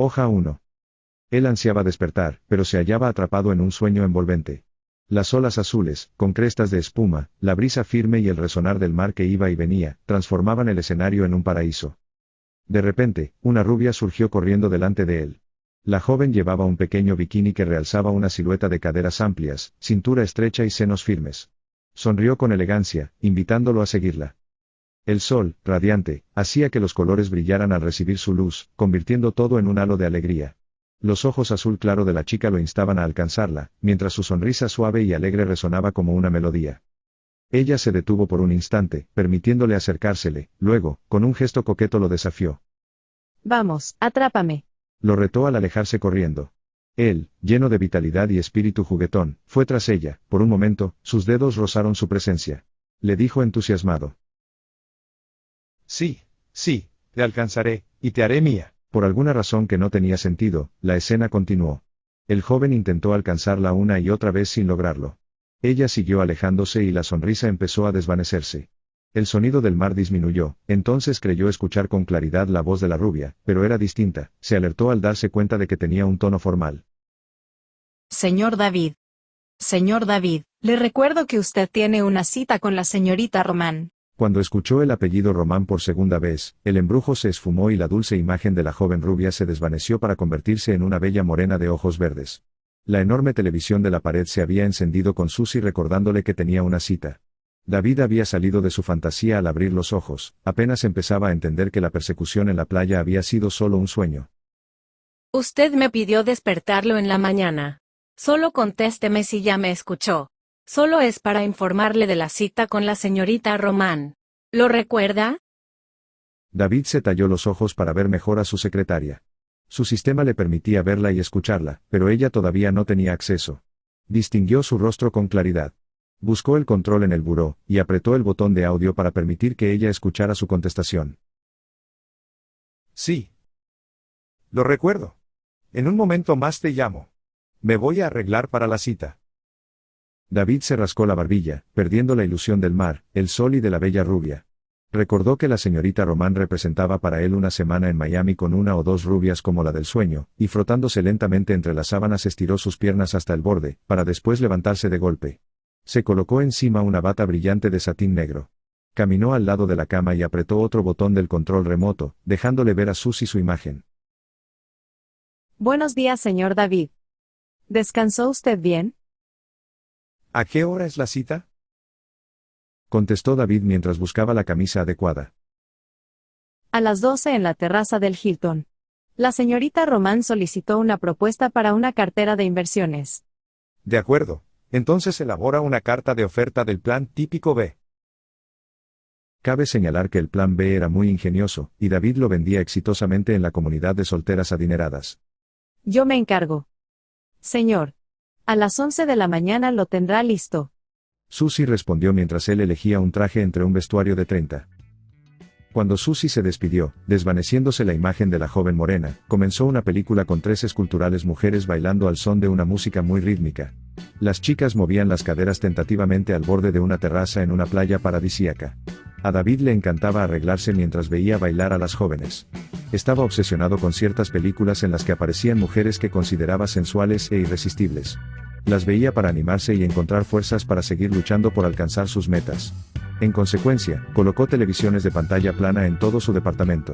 Hoja 1. Él ansiaba despertar, pero se hallaba atrapado en un sueño envolvente. Las olas azules, con crestas de espuma, la brisa firme y el resonar del mar que iba y venía, transformaban el escenario en un paraíso. De repente, una rubia surgió corriendo delante de él. La joven llevaba un pequeño bikini que realzaba una silueta de caderas amplias, cintura estrecha y senos firmes. Sonrió con elegancia, invitándolo a seguirla. El sol, radiante, hacía que los colores brillaran al recibir su luz, convirtiendo todo en un halo de alegría. Los ojos azul claro de la chica lo instaban a alcanzarla, mientras su sonrisa suave y alegre resonaba como una melodía. Ella se detuvo por un instante, permitiéndole acercársele, luego, con un gesto coqueto lo desafió. Vamos, atrápame. Lo retó al alejarse corriendo. Él, lleno de vitalidad y espíritu juguetón, fue tras ella. Por un momento, sus dedos rozaron su presencia. Le dijo entusiasmado. Sí, sí, te alcanzaré, y te haré mía. Por alguna razón que no tenía sentido, la escena continuó. El joven intentó alcanzarla una y otra vez sin lograrlo. Ella siguió alejándose y la sonrisa empezó a desvanecerse. El sonido del mar disminuyó, entonces creyó escuchar con claridad la voz de la rubia, pero era distinta. Se alertó al darse cuenta de que tenía un tono formal. Señor David. Señor David, le recuerdo que usted tiene una cita con la señorita Román. Cuando escuchó el apellido Román por segunda vez, el embrujo se esfumó y la dulce imagen de la joven rubia se desvaneció para convertirse en una bella morena de ojos verdes. La enorme televisión de la pared se había encendido con Susie recordándole que tenía una cita. David había salido de su fantasía al abrir los ojos, apenas empezaba a entender que la persecución en la playa había sido solo un sueño. Usted me pidió despertarlo en la mañana. Solo contésteme si ya me escuchó. Solo es para informarle de la cita con la señorita Román. ¿Lo recuerda? David se talló los ojos para ver mejor a su secretaria. Su sistema le permitía verla y escucharla, pero ella todavía no tenía acceso. Distinguió su rostro con claridad. Buscó el control en el buró, y apretó el botón de audio para permitir que ella escuchara su contestación. Sí. Lo recuerdo. En un momento más te llamo. Me voy a arreglar para la cita. David se rascó la barbilla, perdiendo la ilusión del mar, el sol y de la bella rubia. Recordó que la señorita Román representaba para él una semana en Miami con una o dos rubias como la del sueño, y frotándose lentamente entre las sábanas estiró sus piernas hasta el borde, para después levantarse de golpe. Se colocó encima una bata brillante de satín negro. Caminó al lado de la cama y apretó otro botón del control remoto, dejándole ver a Susie su imagen. Buenos días, señor David. ¿Descansó usted bien? ¿A qué hora es la cita? Contestó David mientras buscaba la camisa adecuada. A las 12 en la terraza del Hilton. La señorita Román solicitó una propuesta para una cartera de inversiones. De acuerdo. Entonces elabora una carta de oferta del plan típico B. Cabe señalar que el plan B era muy ingenioso, y David lo vendía exitosamente en la comunidad de solteras adineradas. Yo me encargo. Señor. A las 11 de la mañana lo tendrá listo. Susie respondió mientras él elegía un traje entre un vestuario de 30. Cuando Susie se despidió, desvaneciéndose la imagen de la joven morena, comenzó una película con 3 esculturales mujeres bailando al son de una música muy rítmica. Las chicas movían las caderas tentativamente al borde de una terraza en una playa paradisíaca. A David le encantaba arreglarse mientras veía bailar a las jóvenes. Estaba obsesionado con ciertas películas en las que aparecían mujeres que consideraba sensuales e irresistibles. Las veía para animarse y encontrar fuerzas para seguir luchando por alcanzar sus metas. En consecuencia, colocó televisiones de pantalla plana en todo su departamento.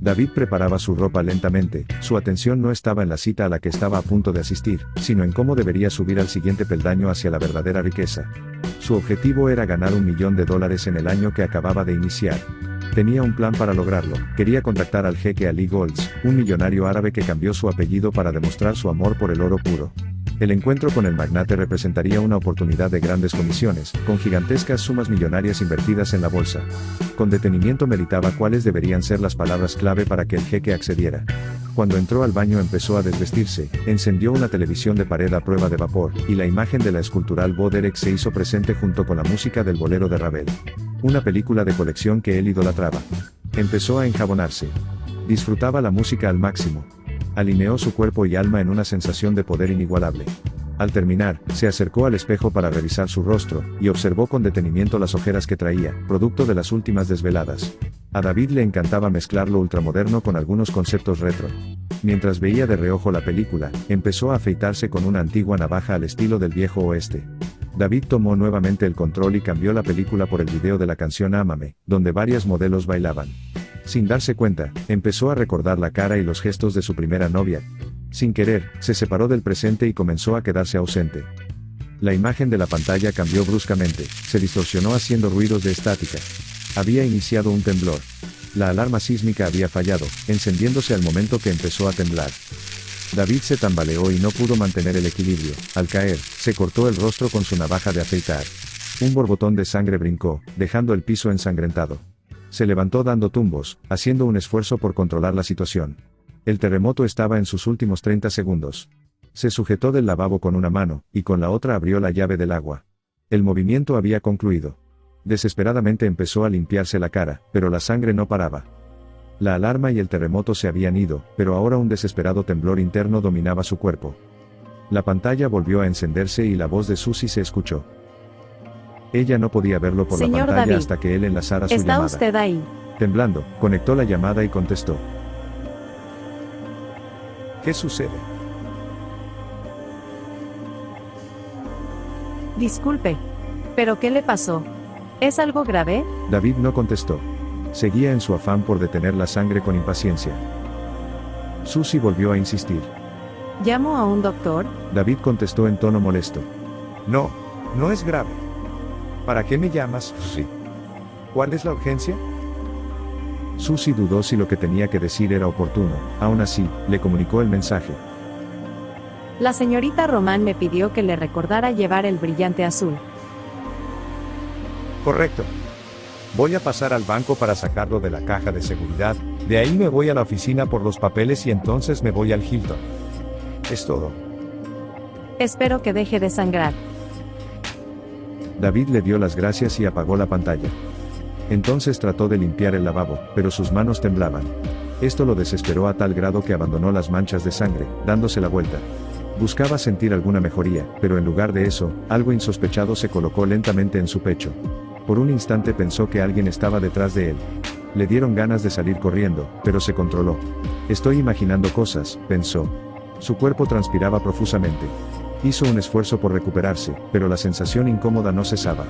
David preparaba su ropa lentamente, su atención no estaba en la cita a la que estaba a punto de asistir, sino en cómo debería subir al siguiente peldaño hacia la verdadera riqueza. Su objetivo era ganar $1 millón en el año que acababa de iniciar. Tenía un plan para lograrlo, quería contactar al jeque Ali Golds, un millonario árabe que cambió su apellido para demostrar su amor por el oro puro. El encuentro con el magnate representaría una oportunidad de grandes comisiones, con gigantescas sumas millonarias invertidas en la bolsa. Con detenimiento meditaba cuáles deberían ser las palabras clave para que el jeque accediera. Cuando entró al baño empezó a desvestirse, encendió una televisión de pared a prueba de vapor, y la imagen de la escultural Bo Derek se hizo presente junto con la música del bolero de Ravel. Una película de colección que él idolatraba. Empezó a enjabonarse. Disfrutaba la música al máximo. Alineó su cuerpo y alma en una sensación de poder inigualable. Al terminar, se acercó al espejo para revisar su rostro, y observó con detenimiento las ojeras que traía, producto de las últimas desveladas. A David le encantaba mezclar lo ultramoderno con algunos conceptos retro. Mientras veía de reojo la película, empezó a afeitarse con una antigua navaja al estilo del viejo oeste. David tomó nuevamente el control y cambió la película por el video de la canción Ámame, donde varias modelos bailaban. Sin darse cuenta, empezó a recordar la cara y los gestos de su primera novia. Sin querer, se separó del presente y comenzó a quedarse ausente. La imagen de la pantalla cambió bruscamente, se distorsionó haciendo ruidos de estática. Había iniciado un temblor. La alarma sísmica había fallado, encendiéndose al momento que empezó a temblar. David se tambaleó y no pudo mantener el equilibrio. Al caer, se cortó el rostro con su navaja de afeitar. Un borbotón de sangre brincó, dejando el piso ensangrentado. Se levantó dando tumbos, haciendo un esfuerzo por controlar la situación. El terremoto estaba en sus últimos 30 segundos. Se sujetó del lavabo con una mano, y con la otra abrió la llave del agua. El movimiento había concluido. Desesperadamente empezó a limpiarse la cara, pero la sangre no paraba. La alarma y el terremoto se habían ido, pero ahora un desesperado temblor interno dominaba su cuerpo. La pantalla volvió a encenderse y la voz de Susie se escuchó. Ella no podía verlo por Señor la pantalla David, hasta que él enlazara su llamada. ¿está usted ahí? Temblando, conectó la llamada y contestó. ¿Qué sucede? Disculpe. ¿Pero qué le pasó? ¿Es algo grave? David no contestó. Seguía en su afán por detener la sangre con impaciencia. Susie volvió a insistir. ¿Llamo a un doctor? David contestó en tono molesto. No, no es grave. ¿Para qué me llamas, Susie? ¿Cuál es la urgencia? Susie dudó si lo que tenía que decir era oportuno. Aún así, le comunicó el mensaje. La señorita Román me pidió que le recordara llevar el brillante azul. Correcto. Voy a pasar al banco para sacarlo de la caja de seguridad, de ahí me voy a la oficina por los papeles y entonces me voy al Hilton. Es todo. Espero que deje de sangrar. David le dio las gracias y apagó la pantalla. Entonces trató de limpiar el lavabo, pero sus manos temblaban. Esto lo desesperó a tal grado que abandonó las manchas de sangre, dándose la vuelta. Buscaba sentir alguna mejoría, pero en lugar de eso, algo insospechado se colocó lentamente en su pecho. Por un instante pensó que alguien estaba detrás de él. Le dieron ganas de salir corriendo, pero se controló. Estoy imaginando cosas, pensó. Su cuerpo transpiraba profusamente. Hizo un esfuerzo por recuperarse, pero la sensación incómoda no cesaba.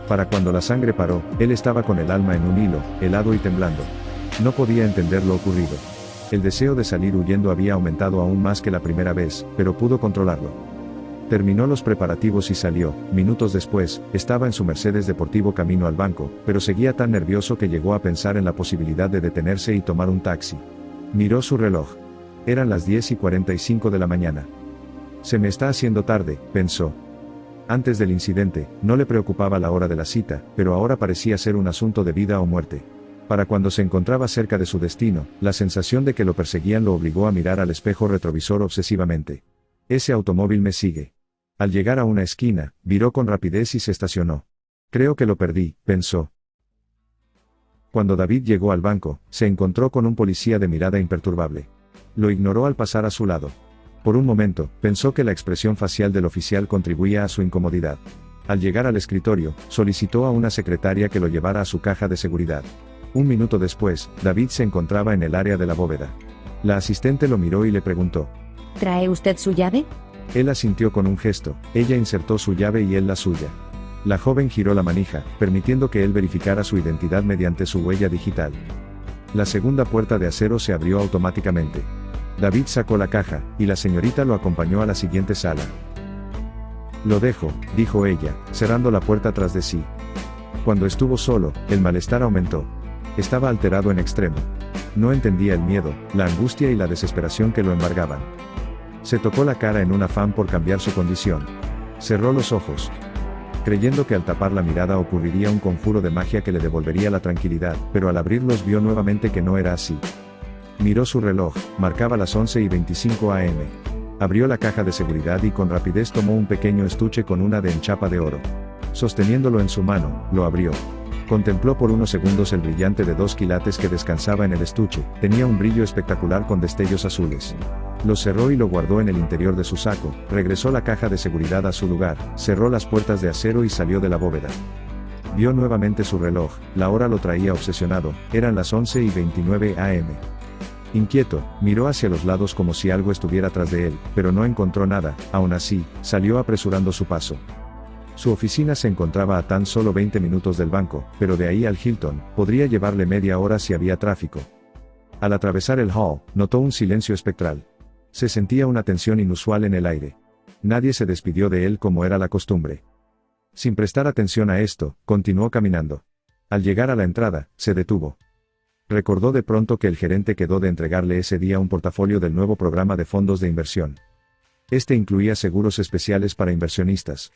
Para cuando la sangre paró, él estaba con el alma en un hilo, helado y temblando. No podía entender lo ocurrido. El deseo de salir huyendo había aumentado aún más que la primera vez, pero pudo controlarlo. Terminó los preparativos y salió. Minutos después, estaba en su Mercedes deportivo camino al banco, pero seguía tan nervioso que llegó a pensar en la posibilidad de detenerse y tomar un taxi. Miró su reloj. Eran las 10:45 de la mañana. Se me está haciendo tarde, pensó. Antes del incidente, no le preocupaba la hora de la cita, pero ahora parecía ser un asunto de vida o muerte. Para cuando se encontraba cerca de su destino, la sensación de que lo perseguían lo obligó a mirar al espejo retrovisor obsesivamente. Ese automóvil me sigue. Al llegar a una esquina, viró con rapidez y se estacionó. Creo que lo perdí, pensó. Cuando David llegó al banco, se encontró con un policía de mirada imperturbable. Lo ignoró al pasar a su lado. Por un momento, pensó que la expresión facial del oficial contribuía a su incomodidad. Al llegar al escritorio, solicitó a una secretaria que lo llevara a su caja de seguridad. Un minuto después, David se encontraba en el área de la bóveda. La asistente lo miró y le preguntó. ¿Trae usted su llave? Él asintió con un gesto, ella insertó su llave y él la suya. La joven giró la manija, permitiendo que él verificara su identidad mediante su huella digital. La segunda puerta de acero se abrió automáticamente. David sacó la caja, y la señorita lo acompañó a la siguiente sala. Lo dejo, dijo ella, cerrando la puerta tras de sí. Cuando estuvo solo, el malestar aumentó. Estaba alterado en extremo. No entendía el miedo, la angustia y la desesperación que lo embargaban. Se tocó la cara en un afán por cambiar su condición. Cerró los ojos, creyendo que al tapar la mirada ocurriría un conjuro de magia que le devolvería la tranquilidad, pero al abrirlos vio nuevamente que no era así. Miró su reloj, marcaba las 11:25 am. Abrió la caja de seguridad y con rapidez tomó un pequeño estuche con una de enchapa de oro. Sosteniéndolo en su mano, lo abrió. Contempló por unos segundos el brillante de 2 quilates que descansaba en el estuche, tenía un brillo espectacular con destellos azules. Lo cerró y lo guardó en el interior de su saco, regresó la caja de seguridad a su lugar, cerró las puertas de acero y salió de la bóveda. Vio nuevamente su reloj, la hora lo traía obsesionado, eran las 11:29 am. Inquieto, miró hacia los lados como si algo estuviera tras de él, pero no encontró nada, aún así, salió apresurando su paso. Su oficina se encontraba a tan solo 20 minutos del banco, pero de ahí al Hilton, podría llevarle media hora si había tráfico. Al atravesar el hall, notó un silencio espectral. Se sentía una tensión inusual en el aire. Nadie se despidió de él como era la costumbre. Sin prestar atención a esto, continuó caminando. Al llegar a la entrada, se detuvo. Recordó de pronto que el gerente quedó de entregarle ese día un portafolio del nuevo programa de fondos de inversión. Este incluía seguros especiales para inversionistas.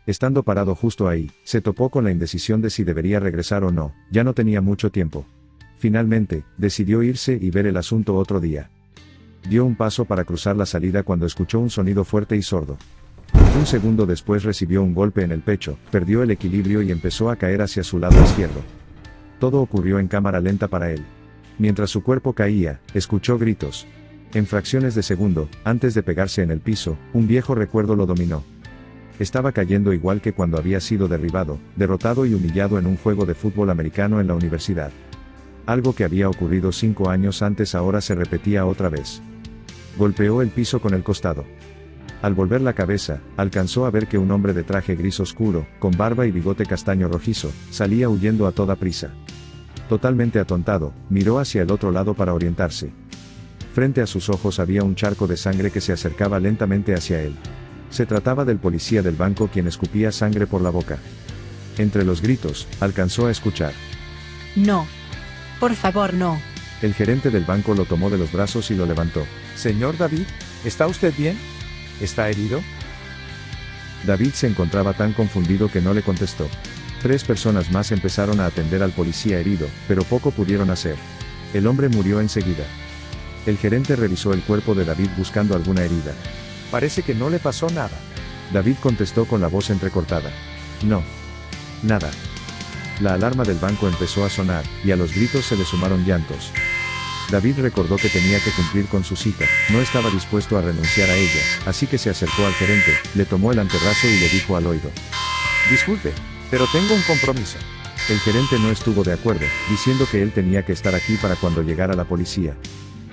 Estando parado justo ahí, se topó con la indecisión de si debería regresar o no, ya no tenía mucho tiempo. Finalmente, decidió irse y ver el asunto otro día. Dio un paso para cruzar la salida cuando escuchó un sonido fuerte y sordo. Un segundo después recibió un golpe en el pecho, perdió el equilibrio y empezó a caer hacia su lado izquierdo. Todo ocurrió en cámara lenta para él. Mientras su cuerpo caía, escuchó gritos. En fracciones de segundo, antes de pegarse en el piso, un viejo recuerdo lo dominó. Estaba cayendo igual que cuando había sido derribado, derrotado y humillado en un juego de fútbol americano en la universidad. Algo que había ocurrido 5 años antes ahora se repetía otra vez. Golpeó el piso con el costado. Al volver la cabeza, alcanzó a ver que un hombre de traje gris oscuro, con barba y bigote castaño rojizo, salía huyendo a toda prisa. Totalmente atontado, miró hacia el otro lado para orientarse. Frente a sus ojos había un charco de sangre que se acercaba lentamente hacia él. Se trataba del policía del banco quien escupía sangre por la boca. Entre los gritos, alcanzó a escuchar. No. Por favor, no. El gerente del banco lo tomó de los brazos y lo levantó. Señor David, ¿está usted bien? ¿Está herido? David se encontraba tan confundido que no le contestó. 3 personas más empezaron a atender al policía herido, pero poco pudieron hacer. El hombre murió enseguida. El gerente revisó el cuerpo de David buscando alguna herida. Parece que no le pasó nada. David contestó con la voz entrecortada. No. Nada. La alarma del banco empezó a sonar, y a los gritos se le sumaron llantos. David recordó que tenía que cumplir con su cita, no estaba dispuesto a renunciar a ella, así que se acercó al gerente, le tomó el antebrazo y le dijo al oído. Disculpe, pero tengo un compromiso. El gerente no estuvo de acuerdo, diciendo que él tenía que estar aquí para cuando llegara la policía.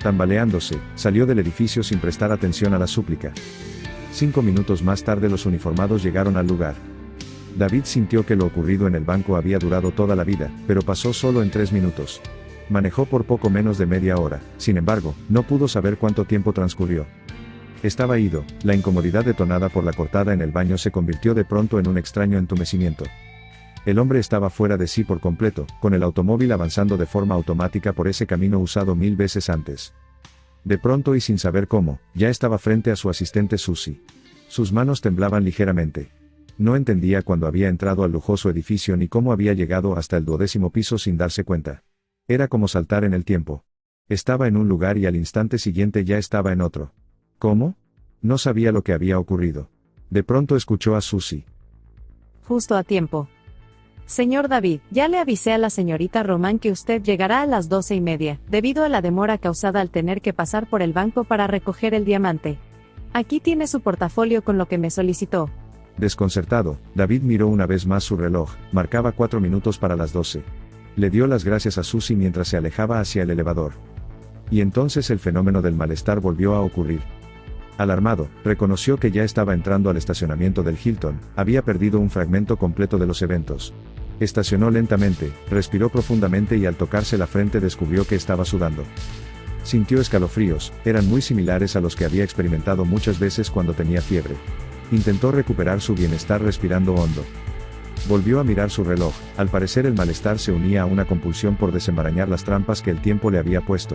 Tambaleándose, salió del edificio sin prestar atención a la súplica. 5 minutos más tarde los uniformados llegaron al lugar. David sintió que lo ocurrido en el banco había durado toda la vida, pero pasó solo en 3 minutos. Manejó por poco menos de media hora, sin embargo, no pudo saber cuánto tiempo transcurrió. Estaba ido, la incomodidad detonada por la cortada en el baño se convirtió de pronto en un extraño entumecimiento. El hombre estaba fuera de sí por completo, con el automóvil avanzando de forma automática por ese camino usado 1000 veces antes. De pronto y sin saber cómo, ya estaba frente a su asistente Susie. Sus manos temblaban ligeramente. No entendía cuándo había entrado al lujoso edificio ni cómo había llegado hasta el 12º piso sin darse cuenta. Era como saltar en el tiempo. Estaba en un lugar y al instante siguiente ya estaba en otro. ¿Cómo? No sabía lo que había ocurrido. De pronto escuchó a Susie. Justo a tiempo. Señor David, ya le avisé a la señorita Román que usted llegará a las 12:30, debido a la demora causada al tener que pasar por el banco para recoger el diamante. Aquí tiene su portafolio con lo que me solicitó. Desconcertado, David miró una vez más su reloj, marcaba 4 minutos para las 12. Le dio las gracias a Susie mientras se alejaba hacia el elevador. Y entonces el fenómeno del malestar volvió a ocurrir. Alarmado, reconoció que ya estaba entrando al estacionamiento del Hilton, había perdido un fragmento completo de los eventos. Estacionó lentamente, respiró profundamente y al tocarse la frente descubrió que estaba sudando. Sintió escalofríos, eran muy similares a los que había experimentado muchas veces cuando tenía fiebre. Intentó recuperar su bienestar respirando hondo. Volvió a mirar su reloj, al parecer el malestar se unía a una compulsión por desenmarañar las trampas que el tiempo le había puesto.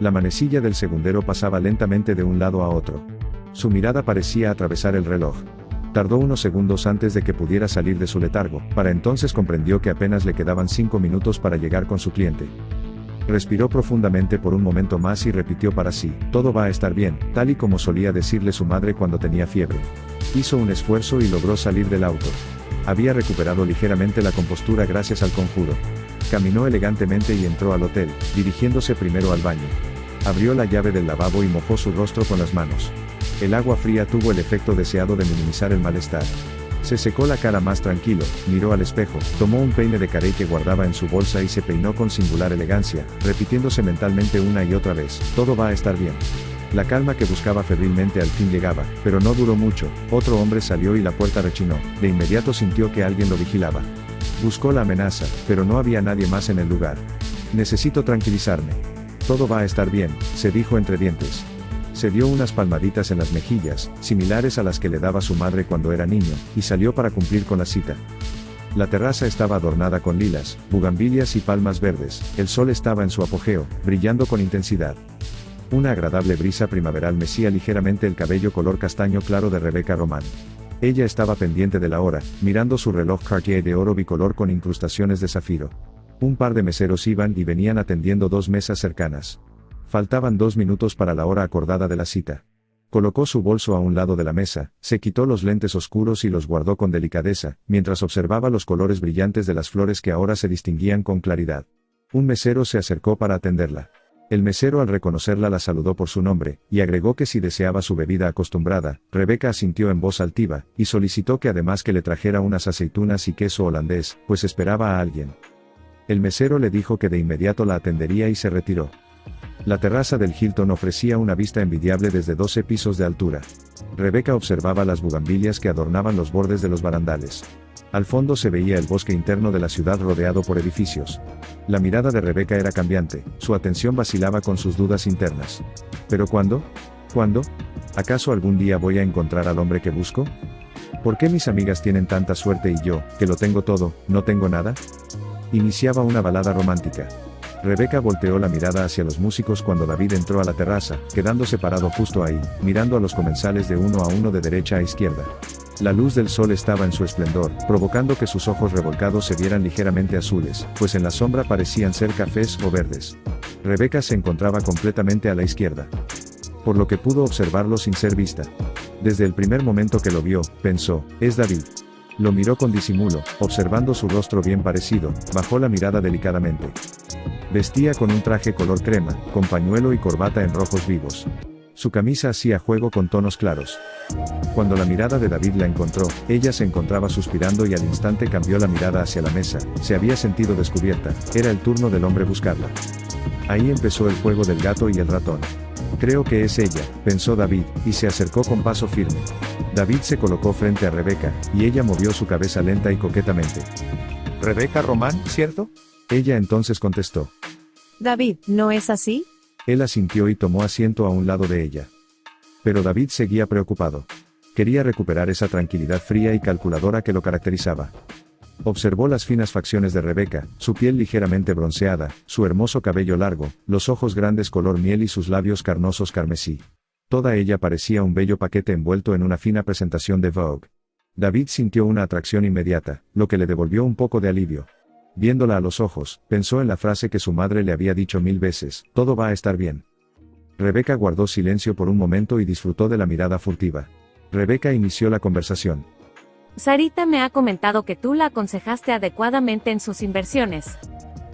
La manecilla del segundero pasaba lentamente de un lado a otro. Su mirada parecía atravesar el reloj. Tardó unos segundos antes de que pudiera salir de su letargo, para entonces comprendió que apenas le quedaban 5 minutos para llegar con su cliente. Respiró profundamente por un momento más y repitió para sí, todo va a estar bien, tal y como solía decirle su madre cuando tenía fiebre. Hizo un esfuerzo y logró salir del auto. Había recuperado ligeramente la compostura gracias al conjuro. Caminó elegantemente y entró al hotel, dirigiéndose primero al baño. Abrió la llave del lavabo y mojó su rostro con las manos. El agua fría tuvo el efecto deseado de minimizar el malestar. Se secó la cara más tranquilo, miró al espejo, tomó un peine de carey que guardaba en su bolsa y se peinó con singular elegancia, repitiéndose mentalmente una y otra vez, todo va a estar bien. La calma que buscaba febrilmente al fin llegaba, pero no duró mucho, otro hombre salió y la puerta rechinó, de inmediato sintió que alguien lo vigilaba. Buscó la amenaza, pero no había nadie más en el lugar. Necesito tranquilizarme. Todo va a estar bien, se dijo entre dientes. Se dio unas palmaditas en las mejillas, similares a las que le daba su madre cuando era niño, y salió para cumplir con la cita. La terraza estaba adornada con lilas, bugambilias y palmas verdes, el sol estaba en su apogeo, brillando con intensidad. Una agradable brisa primaveral mecía ligeramente el cabello color castaño claro de Rebecca Román. Ella estaba pendiente de la hora, mirando su reloj Cartier de oro bicolor con incrustaciones de zafiro. Un par de meseros iban y venían atendiendo dos mesas cercanas. Faltaban 2 minutos para la hora acordada de la cita. Colocó su bolso a un lado de la mesa, se quitó los lentes oscuros y los guardó con delicadeza, mientras observaba los colores brillantes de las flores que ahora se distinguían con claridad. Un mesero se acercó para atenderla. El mesero al reconocerla la saludó por su nombre, y agregó que si deseaba su bebida acostumbrada. Rebecca asintió en voz altiva, y solicitó que además que le trajera unas aceitunas y queso holandés, pues esperaba a alguien. El mesero le dijo que de inmediato la atendería y se retiró. La terraza del Hilton ofrecía una vista envidiable desde 12 pisos de altura. Rebecca observaba las bugambilias que adornaban los bordes de los barandales. Al fondo se veía el bosque interno de la ciudad rodeado por edificios. La mirada de Rebecca era cambiante, su atención vacilaba con sus dudas internas. ¿Pero cuándo? ¿Cuándo? ¿Acaso algún día voy a encontrar al hombre que busco? ¿Por qué mis amigas tienen tanta suerte y yo, que lo tengo todo, no tengo nada? Iniciaba una balada romántica. Rebecca volteó la mirada hacia los músicos cuando David entró a la terraza, quedándose parado justo ahí, mirando a los comensales de uno a uno de derecha a izquierda. La luz del sol estaba en su esplendor, provocando que sus ojos revolcados se vieran ligeramente azules, pues en la sombra parecían ser cafés o verdes. Rebecca se encontraba completamente a la izquierda, por lo que pudo observarlo sin ser vista. Desde el primer momento que lo vio, pensó, es David. Lo miró con disimulo, observando su rostro bien parecido, bajó la mirada delicadamente. Vestía con un traje color crema, con pañuelo y corbata en rojos vivos. Su camisa hacía juego con tonos claros. Cuando la mirada de David la encontró, ella se encontraba suspirando y al instante cambió la mirada hacia la mesa, se había sentido descubierta, era el turno del hombre buscarla. Ahí empezó el juego del gato y el ratón. Creo que es ella, pensó David, y se acercó con paso firme. David se colocó frente a Rebecca, y ella movió su cabeza lenta y coquetamente. ¿Rebecca Román, cierto? Ella entonces contestó. David, ¿no es así? Él asintió y tomó asiento a un lado de ella. Pero David seguía preocupado. Quería recuperar esa tranquilidad fría y calculadora que lo caracterizaba. Observó las finas facciones de Rebecca, su piel ligeramente bronceada, su hermoso cabello largo, los ojos grandes color miel y sus labios carnosos carmesí. Toda ella parecía un bello paquete envuelto en una fina presentación de Vogue. David sintió una atracción inmediata, lo que le devolvió un poco de alivio. Viéndola a los ojos, pensó en la frase que su madre le había dicho 1000 veces, todo va a estar bien. Rebecca guardó silencio por un momento y disfrutó de la mirada furtiva. Rebecca inició la conversación. Sarita me ha comentado que tú la aconsejaste adecuadamente en sus inversiones.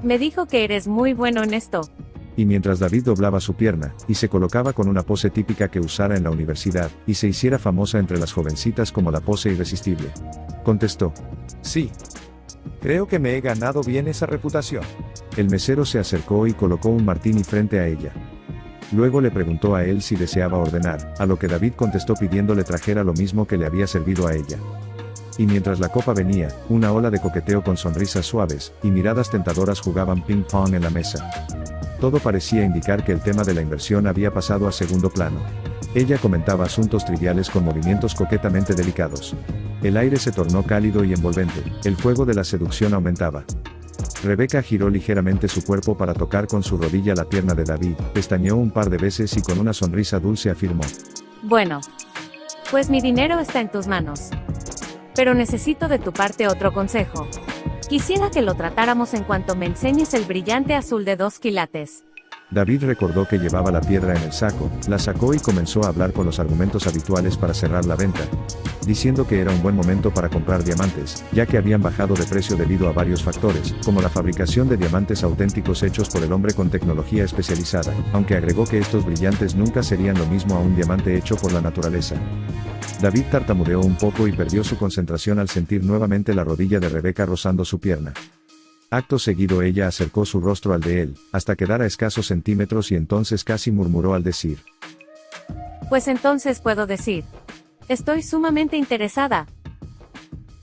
Me dijo que eres muy bueno en esto. Y mientras David doblaba su pierna, y se colocaba con una pose típica que usara en la universidad, y se hiciera famosa entre las jovencitas como la pose irresistible, contestó. Sí. Creo que me he ganado bien esa reputación. El mesero se acercó y colocó un martini frente a ella. Luego le preguntó a él si deseaba ordenar, a lo que David contestó pidiéndole trajera lo mismo que le había servido a ella. Y mientras la copa venía, una ola de coqueteo con sonrisas suaves, y miradas tentadoras jugaban ping pong en la mesa. Todo parecía indicar que el tema de la inversión había pasado a segundo plano. Ella comentaba asuntos triviales con movimientos coquetamente delicados. El aire se tornó cálido y envolvente, el fuego de la seducción aumentaba. Rebecca giró ligeramente su cuerpo para tocar con su rodilla la pierna de David, pestañeó un par de veces y con una sonrisa dulce afirmó. Bueno, pues mi dinero está en tus manos. Pero necesito de tu parte otro consejo. Quisiera que lo tratáramos en cuanto me enseñes el brillante azul de 2 quilates. David recordó que llevaba la piedra en el saco, la sacó y comenzó a hablar con los argumentos habituales para cerrar la venta, diciendo que era un buen momento para comprar diamantes, ya que habían bajado de precio debido a varios factores, como la fabricación de diamantes auténticos hechos por el hombre con tecnología especializada, aunque agregó que estos brillantes nunca serían lo mismo a un diamante hecho por la naturaleza. David tartamudeó un poco y perdió su concentración al sentir nuevamente la rodilla de Rebeca rozando su pierna. Acto seguido ella acercó su rostro al de él, hasta quedar a escasos centímetros y entonces casi murmuró al decir: Pues entonces puedo decir. Estoy sumamente interesada.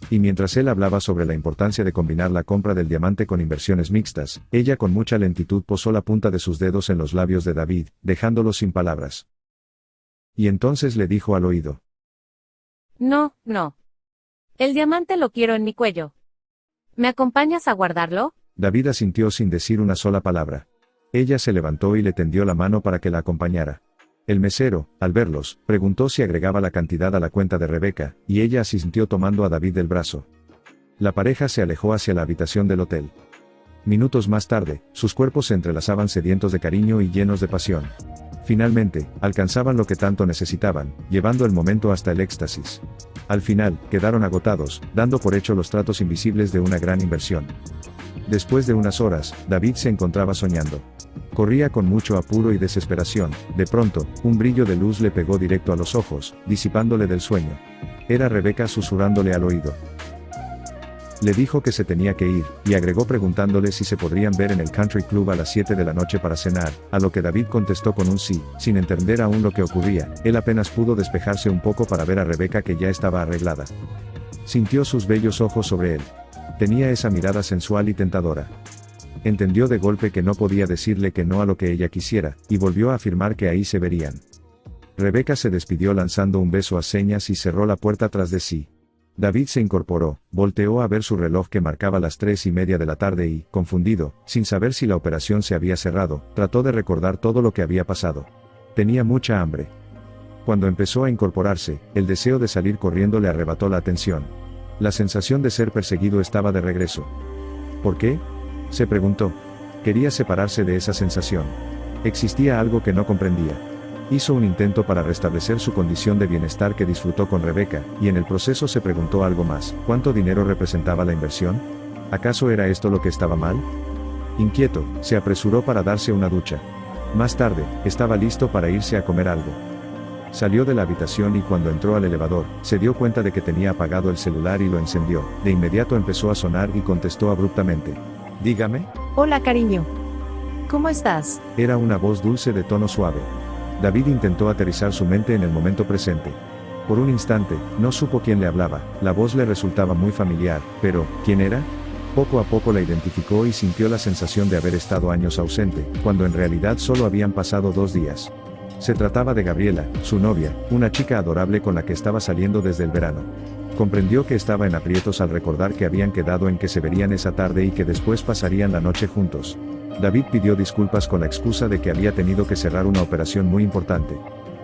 Y mientras él hablaba sobre la importancia de combinar la compra del diamante con inversiones mixtas, ella con mucha lentitud posó la punta de sus dedos en los labios de David, dejándolo sin palabras. Y entonces le dijo al oído: No, no. El diamante lo quiero en mi cuello. ¿Me acompañas a guardarlo? David asintió sin decir una sola palabra. Ella se levantó y le tendió la mano para que la acompañara. El mesero, al verlos, preguntó si agregaba la cantidad a la cuenta de Rebeca, y ella asintió tomando a David del brazo. La pareja se alejó hacia la habitación del hotel. Minutos más tarde, sus cuerpos se entrelazaban sedientos de cariño y llenos de pasión. Finalmente, alcanzaban lo que tanto necesitaban, llevando el momento hasta el éxtasis. Al final, quedaron agotados, dando por hecho los tratos invisibles de una gran inversión. Después de unas horas, David se encontraba soñando. Corría con mucho apuro y desesperación. De pronto, un brillo de luz le pegó directo a los ojos, disipándole del sueño. Era Rebeca susurrándole al oído. Le dijo que se tenía que ir, y agregó preguntándole si se podrían ver en el country club a las 7 de la noche para cenar, a lo que David contestó con un sí, sin entender aún lo que ocurría. Él apenas pudo despejarse un poco para ver a Rebeca que ya estaba arreglada. Sintió sus bellos ojos sobre él. Tenía esa mirada sensual y tentadora. Entendió de golpe que no podía decirle que no a lo que ella quisiera, y volvió a afirmar que ahí se verían. Rebeca se despidió lanzando un beso a señas y cerró la puerta tras de sí. David se incorporó, volteó a ver su reloj que marcaba las 3:30 de la tarde y, confundido, sin saber si la operación se había cerrado, trató de recordar todo lo que había pasado. Tenía mucha hambre. Cuando empezó a incorporarse, el deseo de salir corriendo le arrebató la atención. La sensación de ser perseguido estaba de regreso. ¿Por qué?, se preguntó. Quería separarse de esa sensación. Existía algo que no comprendía. Hizo un intento para restablecer su condición de bienestar que disfrutó con Rebeca, y en el proceso se preguntó algo más: ¿cuánto dinero representaba la inversión? ¿Acaso era esto lo que estaba mal? Inquieto, se apresuró para darse una ducha. Más tarde, estaba listo para irse a comer algo. Salió de la habitación y cuando entró al elevador, se dio cuenta de que tenía apagado el celular y lo encendió. De inmediato empezó a sonar y contestó abruptamente: «Dígame». Hola, cariño. ¿Cómo estás? Era una voz dulce de tono suave. David intentó aterrizar su mente en el momento presente. Por un instante, no supo quién le hablaba. La voz le resultaba muy familiar, pero, ¿quién era? Poco a poco la identificó y sintió la sensación de haber estado años ausente, cuando en realidad solo habían pasado 2 días. Se trataba de Gabriela, su novia, una chica adorable con la que estaba saliendo desde el verano. Comprendió que estaba en aprietos al recordar que habían quedado en que se verían esa tarde y que después pasarían la noche juntos. David pidió disculpas con la excusa de que había tenido que cerrar una operación muy importante.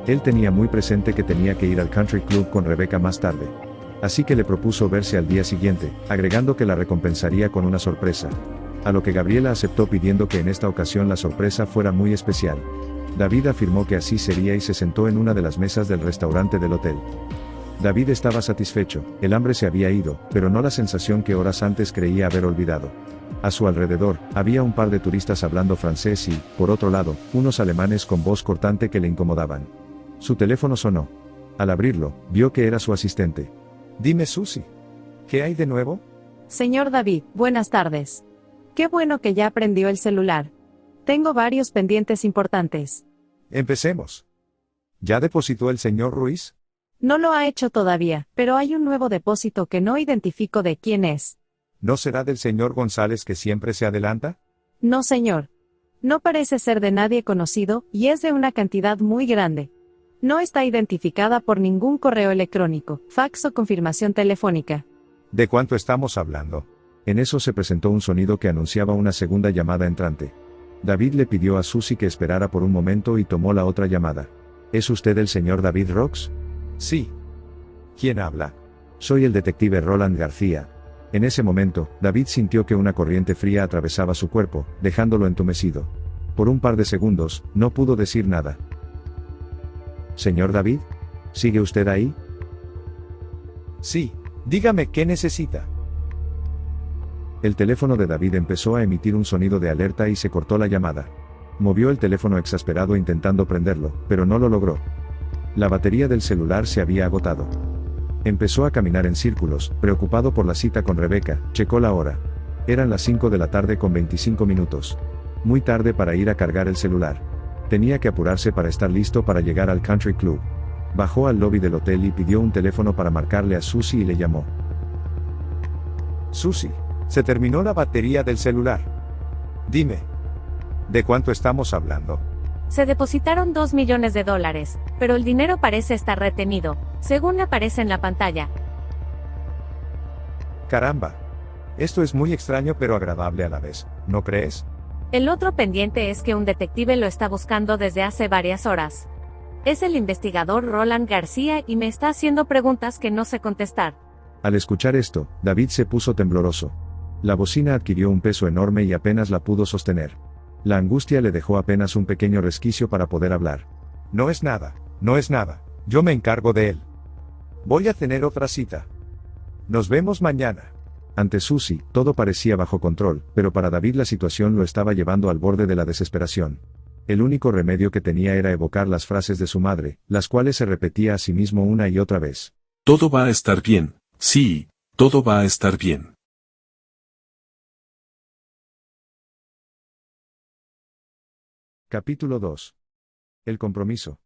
Él tenía muy presente que tenía que ir al country club con Rebeca más tarde. Así que le propuso verse al día siguiente, agregando que la recompensaría con una sorpresa. A lo que Gabriela aceptó pidiendo que en esta ocasión la sorpresa fuera muy especial. David afirmó que así sería y se sentó en una de las mesas del restaurante del hotel. David estaba satisfecho, el hambre se había ido, pero no la sensación que horas antes creía haber olvidado. A su alrededor, había un par de turistas hablando francés y, por otro lado, unos alemanes con voz cortante que le incomodaban. Su teléfono sonó. Al abrirlo, vio que era su asistente. «Dime, Susie, ¿qué hay de nuevo?» Señor David, buenas tardes. Qué bueno que ya prendió el celular. Tengo varios pendientes importantes. Empecemos. ¿Ya depositó el señor Ruiz? No lo ha hecho todavía, pero hay un nuevo depósito que no identifico de quién es. ¿No será del señor González que siempre se adelanta? No, señor. No parece ser de nadie conocido, y es de una cantidad muy grande. No está identificada por ningún correo electrónico, fax o confirmación telefónica. ¿De cuánto estamos hablando? En eso se presentó un sonido que anunciaba una segunda llamada entrante. David le pidió a Susie que esperara por un momento y tomó la otra llamada. ¿Es usted el señor David Rox? Sí. ¿Quién habla? Soy el detective Roland García. En ese momento, David sintió que una corriente fría atravesaba su cuerpo, dejándolo entumecido. Por un par de segundos, no pudo decir nada. ¿Señor David? ¿Sigue usted ahí? Sí. Dígame qué necesita. El teléfono de David empezó a emitir un sonido de alerta y se cortó la llamada. Movió el teléfono exasperado intentando prenderlo, pero no lo logró. La batería del celular se había agotado. Empezó a caminar en círculos, preocupado por la cita con Rebecca. Checó la hora. Eran las 5 de la tarde con 25 minutos. Muy tarde para ir a cargar el celular. Tenía que apurarse para estar listo para llegar al country club. Bajó al lobby del hotel y pidió un teléfono para marcarle a Susie y le llamó. Susie, se terminó la batería del celular. Dime, ¿de cuánto estamos hablando? Se depositaron $2 millones, pero el dinero parece estar retenido, según aparece en la pantalla. Caramba. Esto es muy extraño pero agradable a la vez, ¿no crees? El otro pendiente es que un detective lo está buscando desde hace varias horas. Es el investigador Roland García y me está haciendo preguntas que no sé contestar. Al escuchar esto, David se puso tembloroso. La bocina adquirió un peso enorme y apenas la pudo sostener. La angustia le dejó apenas un pequeño resquicio para poder hablar. No es nada, no es nada, yo me encargo de él. Voy a tener otra cita. Nos vemos mañana. Ante Susie, todo parecía bajo control, pero para David la situación lo estaba llevando al borde de la desesperación. El único remedio que tenía era evocar las frases de su madre, las cuales se repetía a sí mismo una y otra vez. Todo va a estar bien, sí, todo va a estar bien. Capítulo 2. El compromiso.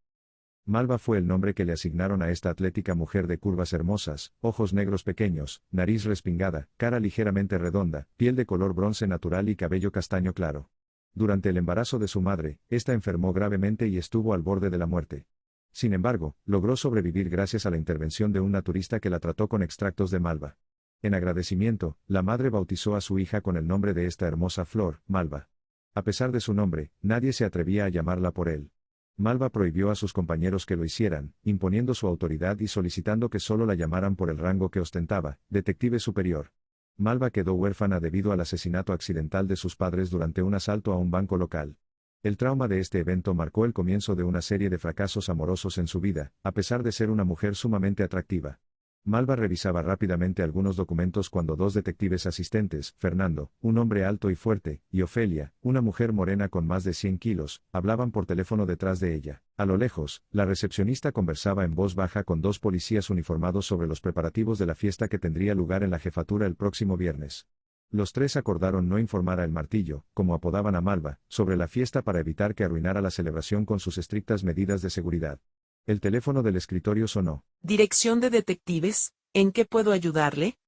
Malva fue el nombre que le asignaron a esta atlética mujer de curvas hermosas, ojos negros pequeños, nariz respingada, cara ligeramente redonda, piel de color bronce natural y cabello castaño claro. Durante el embarazo de su madre, esta enfermó gravemente y estuvo al borde de la muerte. Sin embargo, logró sobrevivir gracias a la intervención de un naturista que la trató con extractos de malva. En agradecimiento, la madre bautizó a su hija con el nombre de esta hermosa flor, Malva. A pesar de su nombre, nadie se atrevía a llamarla por él. Malva prohibió a sus compañeros que lo hicieran, imponiendo su autoridad y solicitando que solo la llamaran por el rango que ostentaba, detective superior. Malva quedó huérfana debido al asesinato accidental de sus padres durante un asalto a un banco local. El trauma de este evento marcó el comienzo de una serie de fracasos amorosos en su vida, a pesar de ser una mujer sumamente atractiva. Malva revisaba rápidamente algunos documentos cuando dos detectives asistentes, Fernando, un hombre alto y fuerte, y Ofelia, una mujer morena con más de 100 kilos, hablaban por teléfono detrás de ella. A lo lejos, la recepcionista conversaba en voz baja con dos policías uniformados sobre los preparativos de la fiesta que tendría lugar en la jefatura el próximo viernes. Los tres acordaron no informar a El Martillo, como apodaban a Malva, sobre la fiesta para evitar que arruinara la celebración con sus estrictas medidas de seguridad. El teléfono del escritorio sonó. Dirección de detectives, ¿en qué puedo ayudarle?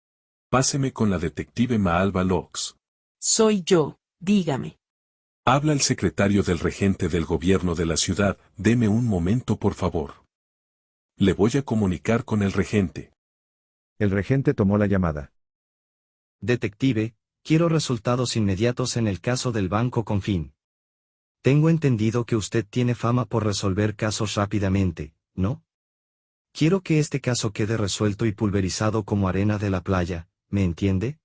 Páseme con la detective Malva Locks. Soy yo, dígame. Habla el secretario del regente del gobierno de la ciudad, deme un momento por favor. Le voy a comunicar con el regente. El regente tomó la llamada. Detective, quiero resultados inmediatos en el caso del Banco Confín. Tengo entendido que usted tiene fama por resolver casos rápidamente, ¿no? Quiero que este caso quede resuelto y pulverizado como arena de la playa, ¿me entiende?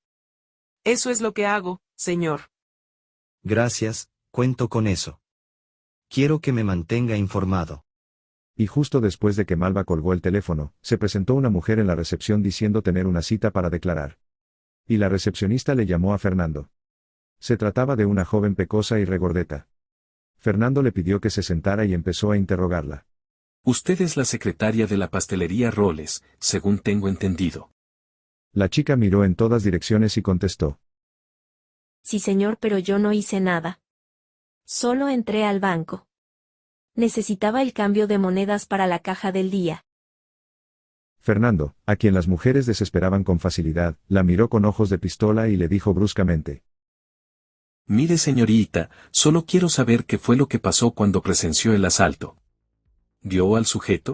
Eso es lo que hago, señor. Gracias, cuento con eso. Quiero que me mantenga informado. Y justo después de que Malva colgó el teléfono, se presentó una mujer en la recepción diciendo tener una cita para declarar. Y la recepcionista le llamó a Fernando. Se trataba de una joven pecosa y regordeta. Fernando le pidió que se sentara y empezó a interrogarla. Usted es la secretaria de la pastelería Roles, según tengo entendido. La chica miró en todas direcciones y contestó. Sí, señor, pero yo no hice nada. Solo entré al banco. Necesitaba el cambio de monedas para la caja del día. Fernando, a quien las mujeres desesperaban con facilidad, la miró con ojos de pistola y le dijo bruscamente. Mire señorita, solo quiero saber qué fue lo que pasó cuando presenció el asalto. ¿Vio al sujeto?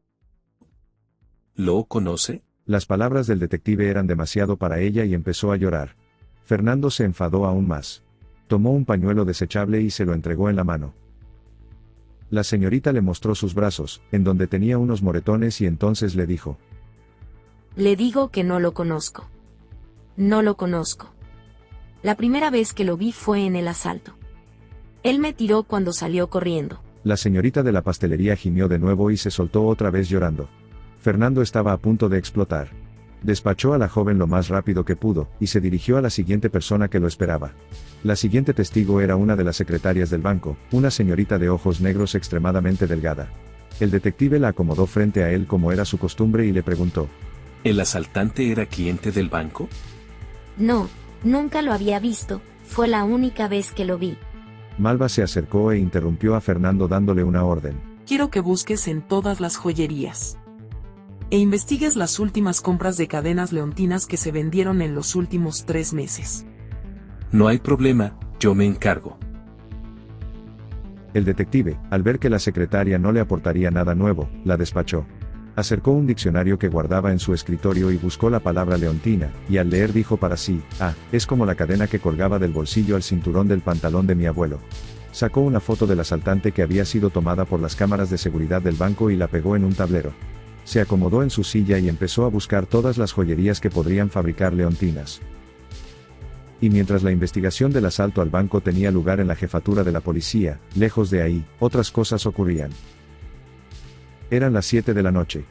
¿Lo conoce? Las palabras del detective eran demasiado para ella y empezó a llorar. Fernando se enfadó aún más. Tomó un pañuelo desechable y se lo entregó en la mano. La señorita le mostró sus brazos, en donde tenía unos moretones y entonces le dijo. Le digo que no lo conozco. No lo conozco. La primera vez que lo vi fue en el asalto. Él me tiró cuando salió corriendo. La señorita de la pastelería gimió de nuevo y se soltó otra vez llorando. Fernando estaba a punto de explotar. Despachó a la joven lo más rápido que pudo, y se dirigió a la siguiente persona que lo esperaba. La siguiente testigo era una de las secretarias del banco, una señorita de ojos negros extremadamente delgada. El detective la acomodó frente a él como era su costumbre y le preguntó. ¿El asaltante era cliente del banco? No, nunca lo había visto, fue la única vez que lo vi. Malva se acercó e interrumpió a Fernando dándole una orden. Quiero que busques en todas las joyerías. E investigues las últimas compras de cadenas leontinas que se vendieron en los últimos 3 meses. No hay problema, yo me encargo. El detective, al ver que la secretaria no le aportaría nada nuevo, la despachó. Acercó un diccionario que guardaba en su escritorio y buscó la palabra leontina, y al leer dijo para sí, es como la cadena que colgaba del bolsillo al cinturón del pantalón de mi abuelo. Sacó una foto del asaltante que había sido tomada por las cámaras de seguridad del banco y la pegó en un tablero. Se acomodó en su silla y empezó a buscar todas las joyerías que podrían fabricar leontinas. Y mientras la investigación del asalto al banco tenía lugar en la jefatura de la policía, lejos de ahí, otras cosas ocurrían. Eran las 7 de la noche.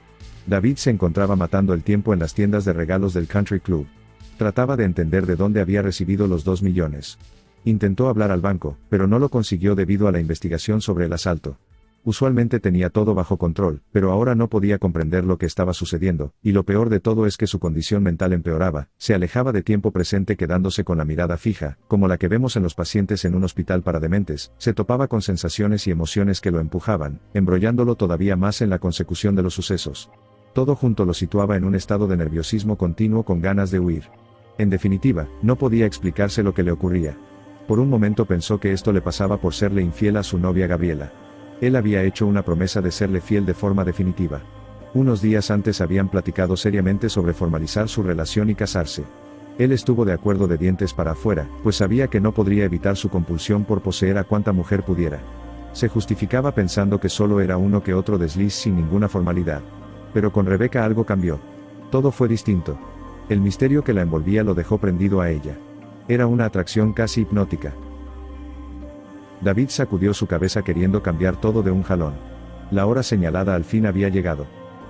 David se encontraba matando el tiempo en las tiendas de regalos del Country Club. Trataba de entender de dónde había recibido los 2 millones. Intentó hablar al banco, pero no lo consiguió debido a la investigación sobre el asalto. Usualmente tenía todo bajo control, pero ahora no podía comprender lo que estaba sucediendo, y lo peor de todo es que su condición mental empeoraba, se alejaba de tiempo presente quedándose con la mirada fija, como la que vemos en los pacientes en un hospital para dementes, se topaba con sensaciones y emociones que lo empujaban, embrollándolo todavía más en la consecución de los sucesos. Todo junto lo situaba en un estado de nerviosismo continuo con ganas de huir. En definitiva, no podía explicarse lo que le ocurría. Por un momento pensó que esto le pasaba por serle infiel a su novia Gabriela. Él había hecho una promesa de serle fiel de forma definitiva. Unos días antes habían platicado seriamente sobre formalizar su relación y casarse. Él estuvo de acuerdo de dientes para afuera, pues sabía que no podría evitar su compulsión por poseer a cuanta mujer pudiera. Se justificaba pensando que solo era uno que otro desliz sin ninguna formalidad. Pero con Rebeca algo cambió. Todo fue distinto. El misterio que la envolvía lo dejó prendido a ella. Era una atracción casi hipnótica. David sacudió su cabeza queriendo cambiar todo de un jalón. La hora señalada al fin había llegado.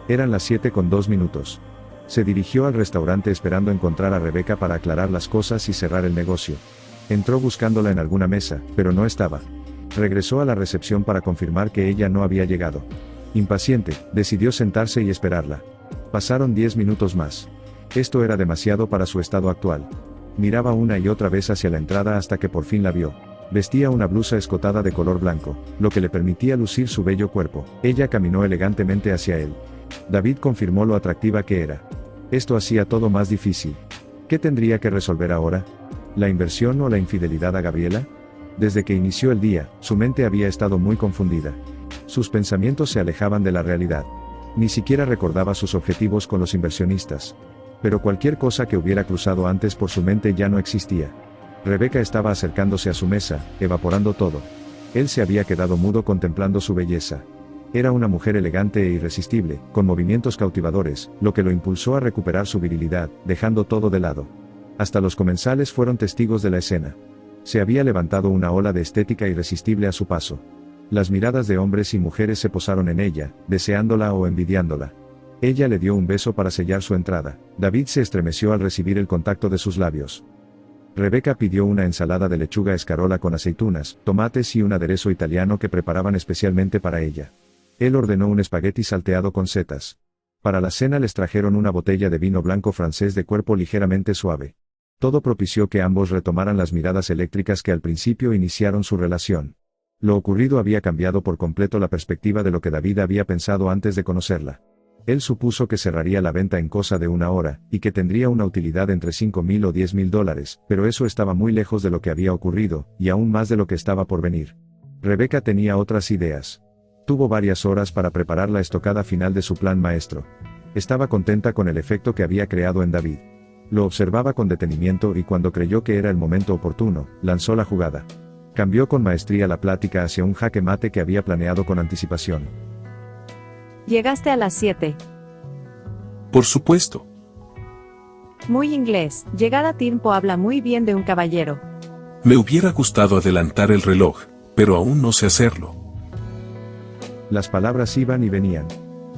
Eran las 7:02. Se dirigió al restaurante esperando encontrar a Rebeca para aclarar las cosas y cerrar el negocio. Entró buscándola en alguna mesa, pero no estaba. Regresó a la recepción para confirmar que ella no había llegado. Impaciente, decidió sentarse y esperarla. Pasaron 10 minutos más. Esto era demasiado para su estado actual. Miraba una y otra vez hacia la entrada hasta que por fin la vio. Vestía una blusa escotada de color blanco, lo que le permitía lucir su bello cuerpo. Ella caminó elegantemente hacia él. David confirmó lo atractiva que era. Esto hacía todo más difícil. ¿Qué tendría que resolver ahora? ¿La inversión o la infidelidad a Gabriela? Desde que inició el día, su mente había estado muy confundida. Sus pensamientos se alejaban de la realidad. Ni siquiera recordaba sus objetivos con los inversionistas. Pero cualquier cosa que hubiera cruzado antes por su mente ya no existía. Rebeca estaba acercándose a su mesa, evaporando todo. Él se había quedado mudo contemplando su belleza. Era una mujer elegante e irresistible, con movimientos cautivadores, lo que lo impulsó a recuperar su virilidad, dejando todo de lado. Hasta los comensales fueron testigos de la escena. Se había levantado una ola de estética irresistible a su paso. Las miradas de hombres y mujeres se posaron en ella, deseándola o envidiándola. Ella le dio un beso para sellar su entrada. David se estremeció al recibir el contacto de sus labios. Rebeca pidió una ensalada de lechuga escarola con aceitunas, tomates y un aderezo italiano que preparaban especialmente para ella. Él ordenó un espagueti salteado con setas. Para la cena les trajeron una botella de vino blanco francés de cuerpo ligeramente suave. Todo propició que ambos retomaran las miradas eléctricas que al principio iniciaron su relación. Lo ocurrido había cambiado por completo la perspectiva de lo que David había pensado antes de conocerla. Él supuso que cerraría la venta en cosa de una hora, y que tendría una utilidad entre $5,000 o $10,000, pero eso estaba muy lejos de lo que había ocurrido, y aún más de lo que estaba por venir. Rebeca tenía otras ideas. Tuvo varias horas para preparar la estocada final de su plan maestro. Estaba contenta con el efecto que había creado en David. Lo observaba con detenimiento y cuando creyó que era el momento oportuno, lanzó la jugada. Cambió con maestría la plática hacia un jaque mate que había planeado con anticipación. Llegaste a las 7. Por supuesto. Muy inglés. Llegar a tiempo habla muy bien de un caballero. Me hubiera gustado adelantar el reloj, pero aún no sé hacerlo. Las palabras iban y venían.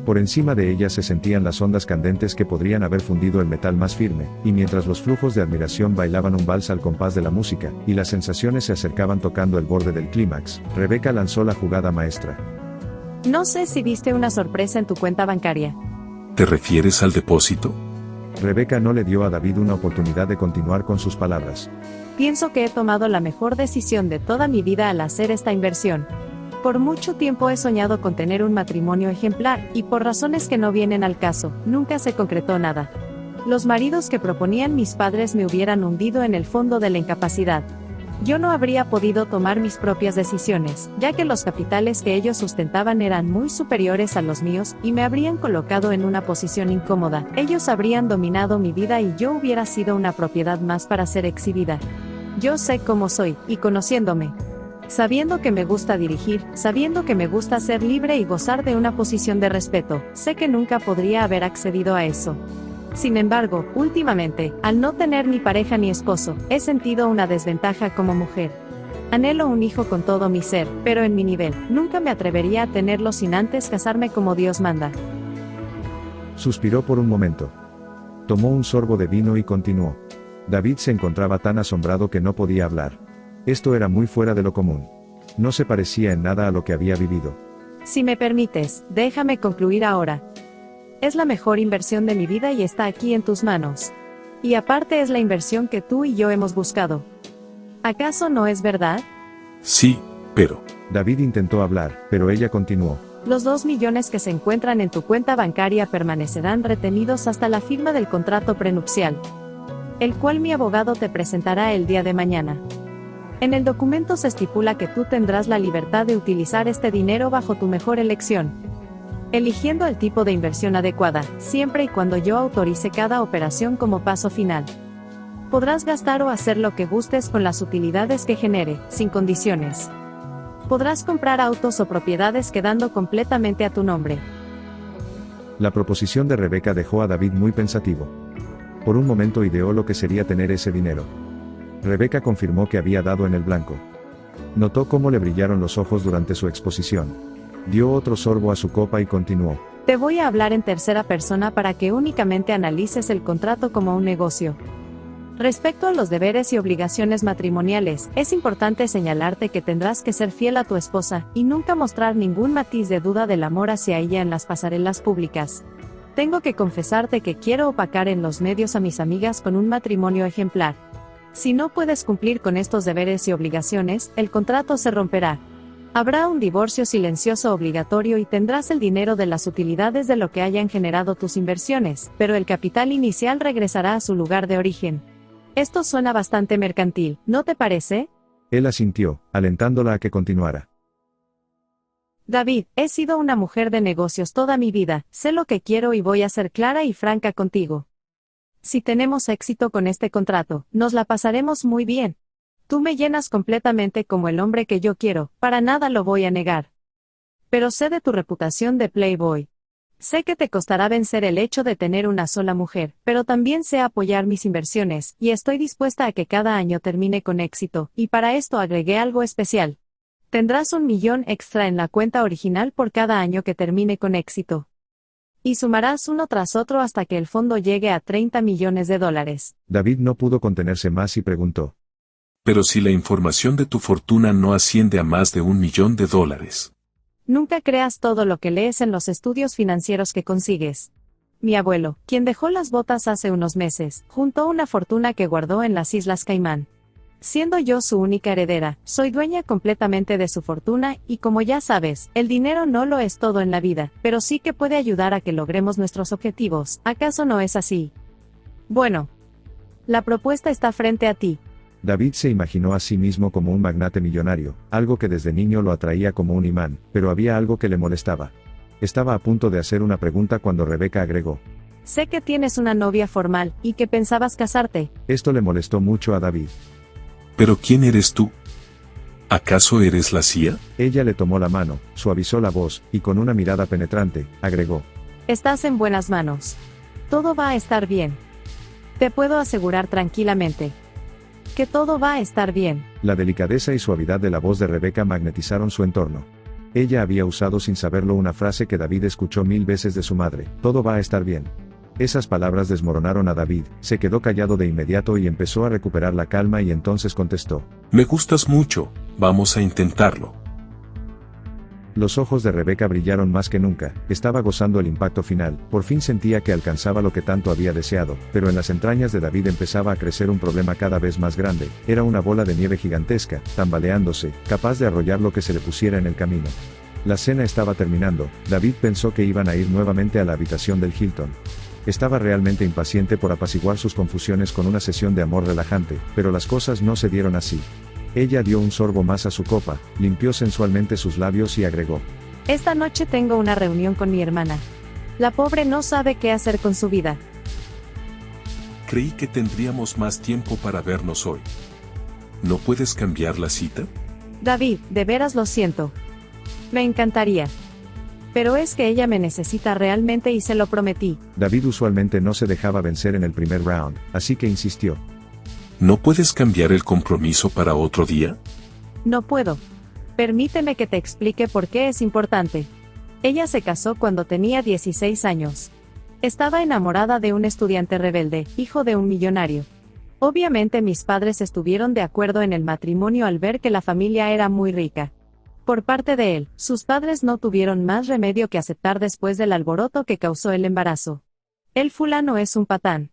Por encima de ellas se sentían las ondas candentes que podrían haber fundido el metal más firme, y mientras los flujos de admiración bailaban un vals al compás de la música, y las sensaciones se acercaban tocando el borde del clímax, Rebeca lanzó la jugada maestra. No sé si viste una sorpresa en tu cuenta bancaria. ¿Te refieres al depósito? Rebeca no le dio a David una oportunidad de continuar con sus palabras. Pienso que he tomado la mejor decisión de toda mi vida al hacer esta inversión. Por mucho tiempo he soñado con tener un matrimonio ejemplar, y por razones que no vienen al caso, nunca se concretó nada. Los maridos que proponían mis padres me hubieran hundido en el fondo de la incapacidad. Yo no habría podido tomar mis propias decisiones, ya que los capitales que ellos sustentaban eran muy superiores a los míos, y me habrían colocado en una posición incómoda. Ellos habrían dominado mi vida y yo hubiera sido una propiedad más para ser exhibida. Yo sé cómo soy, y conociéndome, sabiendo que me gusta dirigir, sabiendo que me gusta ser libre y gozar de una posición de respeto, sé que nunca podría haber accedido a eso. Sin embargo, últimamente, al no tener ni pareja ni esposo, he sentido una desventaja como mujer. Anhelo un hijo con todo mi ser, pero en mi nivel, nunca me atrevería a tenerlo sin antes casarme como Dios manda. Suspiró por un momento. Tomó un sorbo de vino y continuó. David se encontraba tan asombrado que no podía hablar. Esto era muy fuera de lo común. No se parecía en nada a lo que había vivido. Si me permites, déjame concluir ahora. Es la mejor inversión de mi vida y está aquí en tus manos. Y aparte es la inversión que tú y yo hemos buscado. ¿Acaso no es verdad? Sí, pero... David intentó hablar, pero ella continuó. Los 2 millones que se encuentran en tu cuenta bancaria permanecerán retenidos hasta la firma del contrato prenupcial, el cual mi abogado te presentará el día de mañana. En el documento se estipula que tú tendrás la libertad de utilizar este dinero bajo tu mejor elección, eligiendo el tipo de inversión adecuada, siempre y cuando yo autorice cada operación como paso final. Podrás gastar o hacer lo que gustes con las utilidades que genere, sin condiciones. Podrás comprar autos o propiedades quedando completamente a tu nombre. La proposición de Rebeca dejó a David muy pensativo. Por un momento ideó lo que sería tener ese dinero. Rebeca confirmó que había dado en el blanco. Notó cómo le brillaron los ojos durante su exposición. Dio otro sorbo a su copa y continuó. Te voy a hablar en tercera persona para que únicamente analices el contrato como un negocio. Respecto a los deberes y obligaciones matrimoniales, es importante señalarte que tendrás que ser fiel a tu esposa, y nunca mostrar ningún matiz de duda del amor hacia ella en las pasarelas públicas. Tengo que confesarte que quiero opacar en los medios a mis amigas con un matrimonio ejemplar. Si no puedes cumplir con estos deberes y obligaciones, el contrato se romperá. Habrá un divorcio silencioso obligatorio y tendrás el dinero de las utilidades de lo que hayan generado tus inversiones, pero el capital inicial regresará a su lugar de origen. Esto suena bastante mercantil, ¿no te parece? Él asintió, alentándola a que continuara. David, he sido una mujer de negocios toda mi vida, sé lo que quiero y voy a ser clara y franca contigo. Si tenemos éxito con este contrato, nos la pasaremos muy bien. Tú me llenas completamente como el hombre que yo quiero, para nada lo voy a negar. Pero sé de tu reputación de playboy. Sé que te costará vencer el hecho de tener una sola mujer, pero también sé apoyar mis inversiones, y estoy dispuesta a que cada año termine con éxito, y para esto agregué algo especial. Tendrás 1 millón extra en la cuenta original por cada año que termine con éxito. Y sumarás uno tras otro hasta que el fondo llegue a $30 millones. David no pudo contenerse más y preguntó. Pero si la información de tu fortuna no asciende a más de $1 millón. Nunca creas todo lo que lees en los estudios financieros que consigues. Mi abuelo, quien dejó las botas hace unos meses, juntó una fortuna que guardó en las Islas Caimán. Siendo yo su única heredera, soy dueña completamente de su fortuna, y como ya sabes, el dinero no lo es todo en la vida, pero sí que puede ayudar a que logremos nuestros objetivos. ¿Acaso no es así? Bueno, la propuesta está frente a ti. David se imaginó a sí mismo como un magnate millonario, algo que desde niño lo atraía como un imán, pero había algo que le molestaba. Estaba a punto de hacer una pregunta cuando Rebeca agregó. Sé que tienes una novia formal, y que pensabas casarte. Esto le molestó mucho a David. ¿Pero quién eres tú? ¿Acaso eres la CIA? Ella le tomó la mano, suavizó la voz, y con una mirada penetrante, agregó. Estás en buenas manos. Todo va a estar bien. Te puedo asegurar tranquilamente que todo va a estar bien. La delicadeza y suavidad de la voz de Rebeca magnetizaron su entorno. Ella había usado sin saberlo una frase que David escuchó 1000 veces de su madre, todo va a estar bien. Esas palabras desmoronaron a David, se quedó callado de inmediato y empezó a recuperar la calma y entonces contestó. Me gustas mucho, vamos a intentarlo. Los ojos de Rebeca brillaron más que nunca, estaba gozando el impacto final, por fin sentía que alcanzaba lo que tanto había deseado, pero en las entrañas de David empezaba a crecer un problema cada vez más grande, era una bola de nieve gigantesca, tambaleándose, capaz de arrollar lo que se le pusiera en el camino. La cena estaba terminando, David pensó que iban a ir nuevamente a la habitación del Hilton. Estaba realmente impaciente por apaciguar sus confusiones con una sesión de amor relajante, pero las cosas no se dieron así. Ella dio un sorbo más a su copa, limpió sensualmente sus labios y agregó: Esta noche tengo una reunión con mi hermana. La pobre no sabe qué hacer con su vida. Creí que tendríamos más tiempo para vernos hoy. ¿No puedes cambiar la cita? David, de veras lo siento. Me encantaría. Pero es que ella me necesita realmente y se lo prometí. David usualmente no se dejaba vencer en el primer round, así que insistió. ¿No puedes cambiar el compromiso para otro día? No puedo. Permíteme que te explique por qué es importante. Ella se casó cuando tenía 16 años. Estaba enamorada de un estudiante rebelde, hijo de un millonario. Obviamente mis padres estuvieron de acuerdo en el matrimonio al ver que la familia era muy rica. Por parte de él, sus padres no tuvieron más remedio que aceptar después del alboroto que causó el embarazo. El fulano es un patán.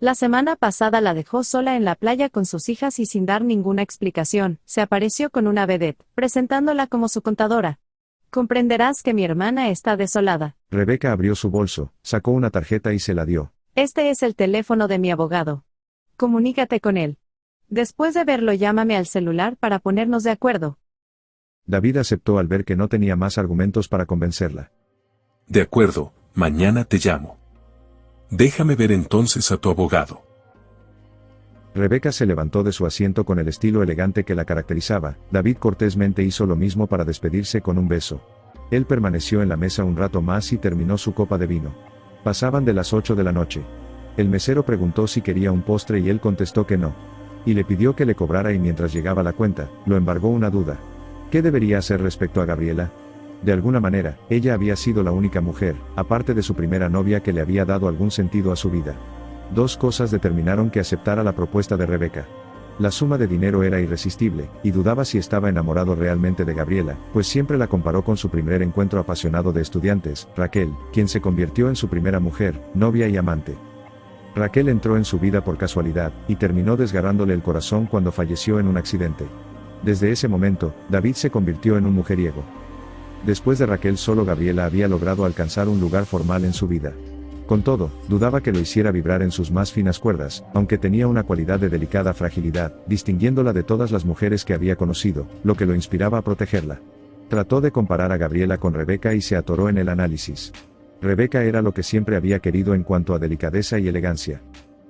La semana pasada la dejó sola en la playa con sus hijas y sin dar ninguna explicación, se apareció con una vedette, presentándola como su contadora. Comprenderás que mi hermana está desolada. Rebeca abrió su bolso, sacó una tarjeta y se la dio. Este es el teléfono de mi abogado. Comunícate con él. Después de verlo, llámame al celular para ponernos de acuerdo. David aceptó al ver que no tenía más argumentos para convencerla. De acuerdo, mañana te llamo. Déjame ver entonces a tu abogado. Rebeca se levantó de su asiento con el estilo elegante que la caracterizaba. David cortésmente hizo lo mismo para despedirse con un beso. Él permaneció en la mesa un rato más y terminó su copa de vino. Pasaban de las 8 de la noche. El mesero preguntó si quería un postre y él contestó que no. Y le pidió que le cobrara, y mientras llegaba la cuenta, lo embargó una duda. ¿Qué debería hacer respecto a Gabriela? De alguna manera, ella había sido la única mujer, aparte de su primera novia, que le había dado algún sentido a su vida. Dos cosas determinaron que aceptara la propuesta de Rebeca. La suma de dinero era irresistible, y dudaba si estaba enamorado realmente de Gabriela, pues siempre la comparó con su primer encuentro apasionado de estudiantes, Raquel, quien se convirtió en su primera mujer, novia y amante. Raquel entró en su vida por casualidad, y terminó desgarrándole el corazón cuando falleció en un accidente. Desde ese momento, David se convirtió en un mujeriego. Después de Raquel, solo Gabriela había logrado alcanzar un lugar formal en su vida. Con todo, dudaba que lo hiciera vibrar en sus más finas cuerdas, aunque tenía una cualidad de delicada fragilidad, distinguiéndola de todas las mujeres que había conocido, lo que lo inspiraba a protegerla. Trató de comparar a Gabriela con Rebeca y se atoró en el análisis. Rebeca era lo que siempre había querido en cuanto a delicadeza y elegancia.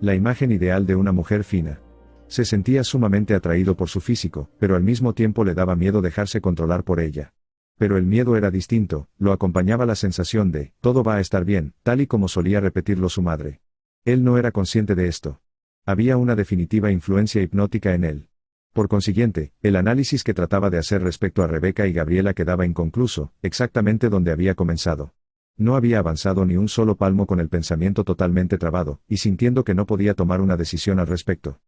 La imagen ideal de una mujer fina. Se sentía sumamente atraído por su físico, pero al mismo tiempo le daba miedo dejarse controlar por ella. Pero el miedo era distinto, lo acompañaba la sensación de, todo va a estar bien, tal y como solía repetirlo su madre. Él no era consciente de esto. Había una definitiva influencia hipnótica en él. Por consiguiente, el análisis que trataba de hacer respecto a Rebeca y Gabriela quedaba inconcluso, exactamente donde había comenzado. No había avanzado ni un solo palmo, con el pensamiento totalmente trabado, y sintiendo que no podía tomar una decisión al respecto.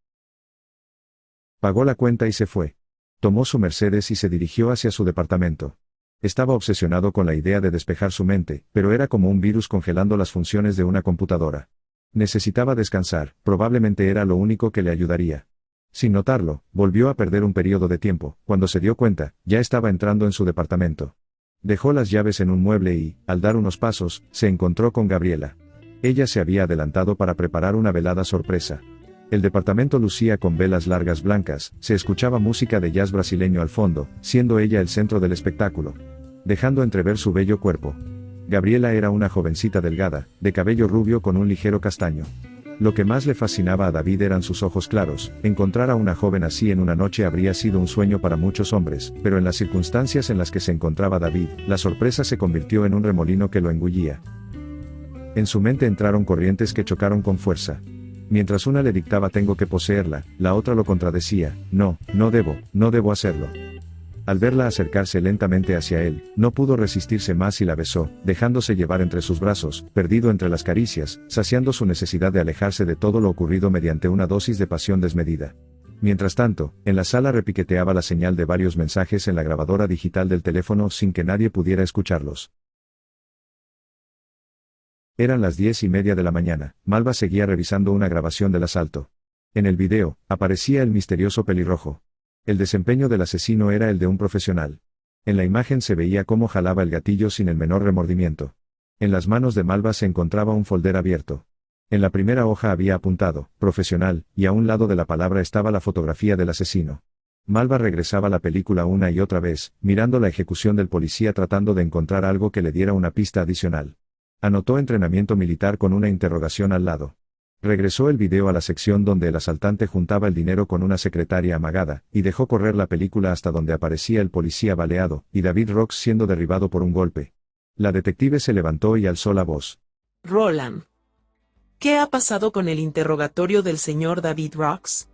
Pagó la cuenta y se fue. Tomó su Mercedes y se dirigió hacia su departamento. Estaba obsesionado con la idea de despejar su mente, pero era como un virus congelando las funciones de una computadora. Necesitaba descansar, probablemente era lo único que le ayudaría. Sin notarlo, volvió a perder un periodo de tiempo. Cuando se dio cuenta, ya estaba entrando en su departamento. Dejó las llaves en un mueble y, al dar unos pasos, se encontró con Gabriela. Ella se había adelantado para preparar una velada sorpresa. El departamento lucía con velas largas blancas, se escuchaba música de jazz brasileño al fondo, siendo ella el centro del espectáculo, dejando entrever su bello cuerpo. Gabriela era una jovencita delgada, de cabello rubio con un ligero castaño. Lo que más le fascinaba a David eran sus ojos claros. Encontrar a una joven así en una noche habría sido un sueño para muchos hombres, pero en las circunstancias en las que se encontraba David, la sorpresa se convirtió en un remolino que lo engullía. En su mente entraron corrientes que chocaron con fuerza. Mientras una le dictaba tengo que poseerla, la otra lo contradecía, no debo hacerlo. Al verla acercarse lentamente hacia él, no pudo resistirse más y la besó, dejándose llevar entre sus brazos, perdido entre las caricias, saciando su necesidad de alejarse de todo lo ocurrido mediante una dosis de pasión desmedida. Mientras tanto, en la sala repiqueteaba la señal de varios mensajes en la grabadora digital del teléfono sin que nadie pudiera escucharlos. Eran las 10:30 de la mañana. Malva seguía revisando una grabación del asalto. En el video, aparecía el misterioso pelirrojo. El desempeño del asesino era el de un profesional. En la imagen se veía cómo jalaba el gatillo sin el menor remordimiento. En las manos de Malva se encontraba un folder abierto. En la primera hoja había apuntado, profesional, y a un lado de la palabra estaba la fotografía del asesino. Malva regresaba la película una y otra vez, mirando la ejecución del policía tratando de encontrar algo que le diera una pista adicional. Anotó entrenamiento militar con una interrogación al lado. Regresó el video a la sección donde el asaltante juntaba el dinero con una secretaria amagada, y dejó correr la película hasta donde aparecía el policía baleado, y David Rocks siendo derribado por un golpe. La detective se levantó y alzó la voz. Roland. ¿Qué ha pasado con el interrogatorio del señor David Rocks?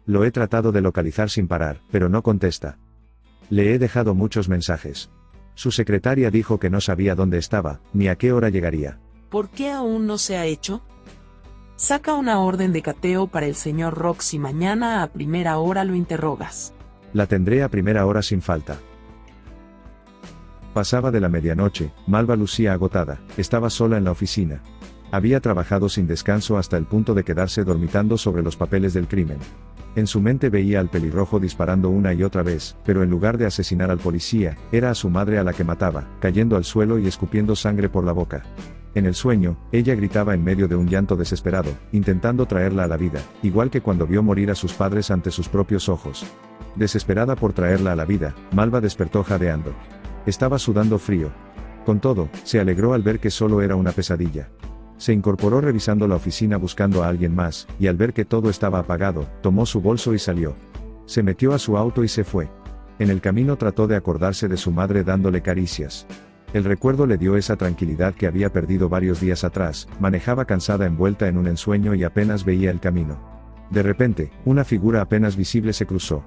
Lo he tratado de localizar sin parar, pero no contesta. Le he dejado muchos mensajes. Su secretaria dijo que no sabía dónde estaba, ni a qué hora llegaría. ¿Por qué aún no se ha hecho? Saca una orden de cateo para el señor Rocks y mañana a primera hora lo interrogas. La tendré a primera hora sin falta. Pasaba de la medianoche, Malva lucía agotada, estaba sola en la oficina. Había trabajado sin descanso hasta el punto de quedarse dormitando sobre los papeles del crimen. En su mente veía al pelirrojo disparando una y otra vez, pero en lugar de asesinar al policía, era a su madre a la que mataba, cayendo al suelo y escupiendo sangre por la boca. En el sueño, ella gritaba en medio de un llanto desesperado, intentando traerla a la vida, igual que cuando vio morir a sus padres ante sus propios ojos. Desesperada por traerla a la vida, Malva despertó jadeando. Estaba sudando frío. Con todo, se alegró al ver que solo era una pesadilla. Se incorporó revisando la oficina buscando a alguien más, y al ver que todo estaba apagado, tomó su bolso y salió. Se metió a su auto y se fue. En el camino trató de acordarse de su madre dándole caricias. El recuerdo le dio esa tranquilidad que había perdido varios días atrás, manejaba cansada envuelta en un ensueño y apenas veía el camino. De repente, una figura apenas visible se cruzó.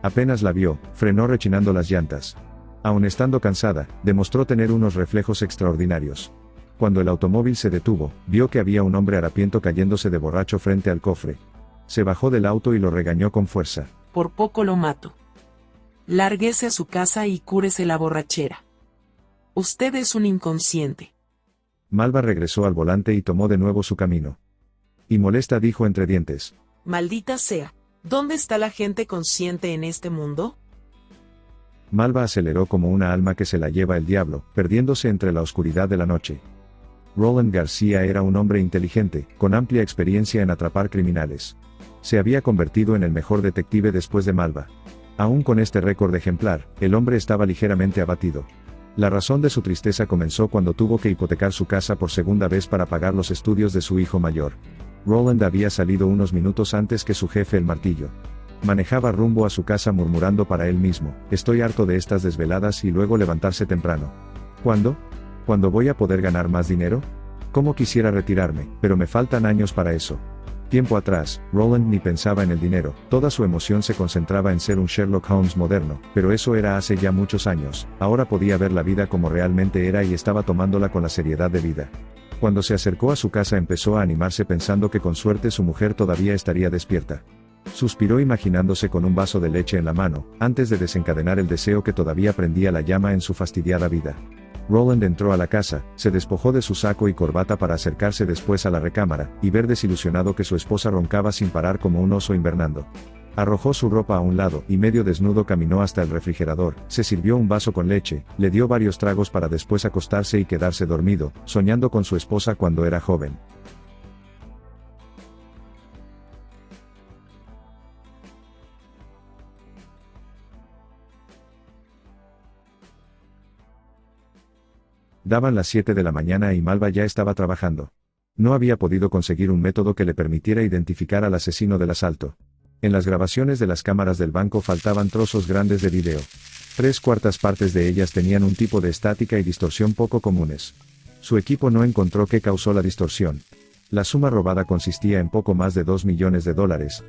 Apenas la vio, frenó rechinando las llantas. Aun estando cansada, demostró tener unos reflejos extraordinarios. Cuando el automóvil se detuvo, vio que había un hombre harapiento cayéndose de borracho frente al cofre. Se bajó del auto y lo regañó con fuerza. Por poco lo mato. Lárguese a su casa y cúrese la borrachera. Usted es un inconsciente. Malva regresó al volante y tomó de nuevo su camino. Y molesta dijo entre dientes. Maldita sea, ¿dónde está la gente consciente en este mundo? Malva aceleró como una alma que se la lleva el diablo, perdiéndose entre la oscuridad de la noche. Roland García era un hombre inteligente, con amplia experiencia en atrapar criminales. Se había convertido en el mejor detective después de Malva. Aún con este récord ejemplar, el hombre estaba ligeramente abatido. La razón de su tristeza comenzó cuando tuvo que hipotecar su casa por segunda vez para pagar los estudios de su hijo mayor. Roland había salido unos minutos antes que su jefe el martillo. Manejaba rumbo a su casa murmurando para él mismo, estoy harto de estas desveladas y luego levantarse temprano. ¿Cuándo? ¿Cuándo voy a poder ganar más dinero? ¿Cómo quisiera retirarme, pero me faltan años para eso? Tiempo atrás, Roland ni pensaba en el dinero, toda su emoción se concentraba en ser un Sherlock Holmes moderno, pero eso era hace ya muchos años, ahora podía ver la vida como realmente era y estaba tomándola con la seriedad de vida. Cuando se acercó a su casa empezó a animarse pensando que con suerte su mujer todavía estaría despierta. Suspiró imaginándose con un vaso de leche en la mano, antes de desencadenar el deseo que todavía prendía la llama en su fastidiada vida. Roland entró a la casa, se despojó de su saco y corbata para acercarse después a la recámara, y ver desilusionado que su esposa roncaba sin parar como un oso invernando. Arrojó su ropa a un lado y medio desnudo caminó hasta el refrigerador, se sirvió un vaso con leche, le dio varios tragos para después acostarse y quedarse dormido, soñando con su esposa cuando era joven. Daban las 7 de la mañana y Malva ya estaba trabajando. No había podido conseguir un método que le permitiera identificar al asesino del asalto. En las grabaciones de las cámaras del banco faltaban trozos grandes de video. 3/4 partes de ellas tenían un tipo de estática y distorsión poco comunes. Su equipo no encontró qué causó la distorsión. La suma robada consistía en poco más de $2 millones,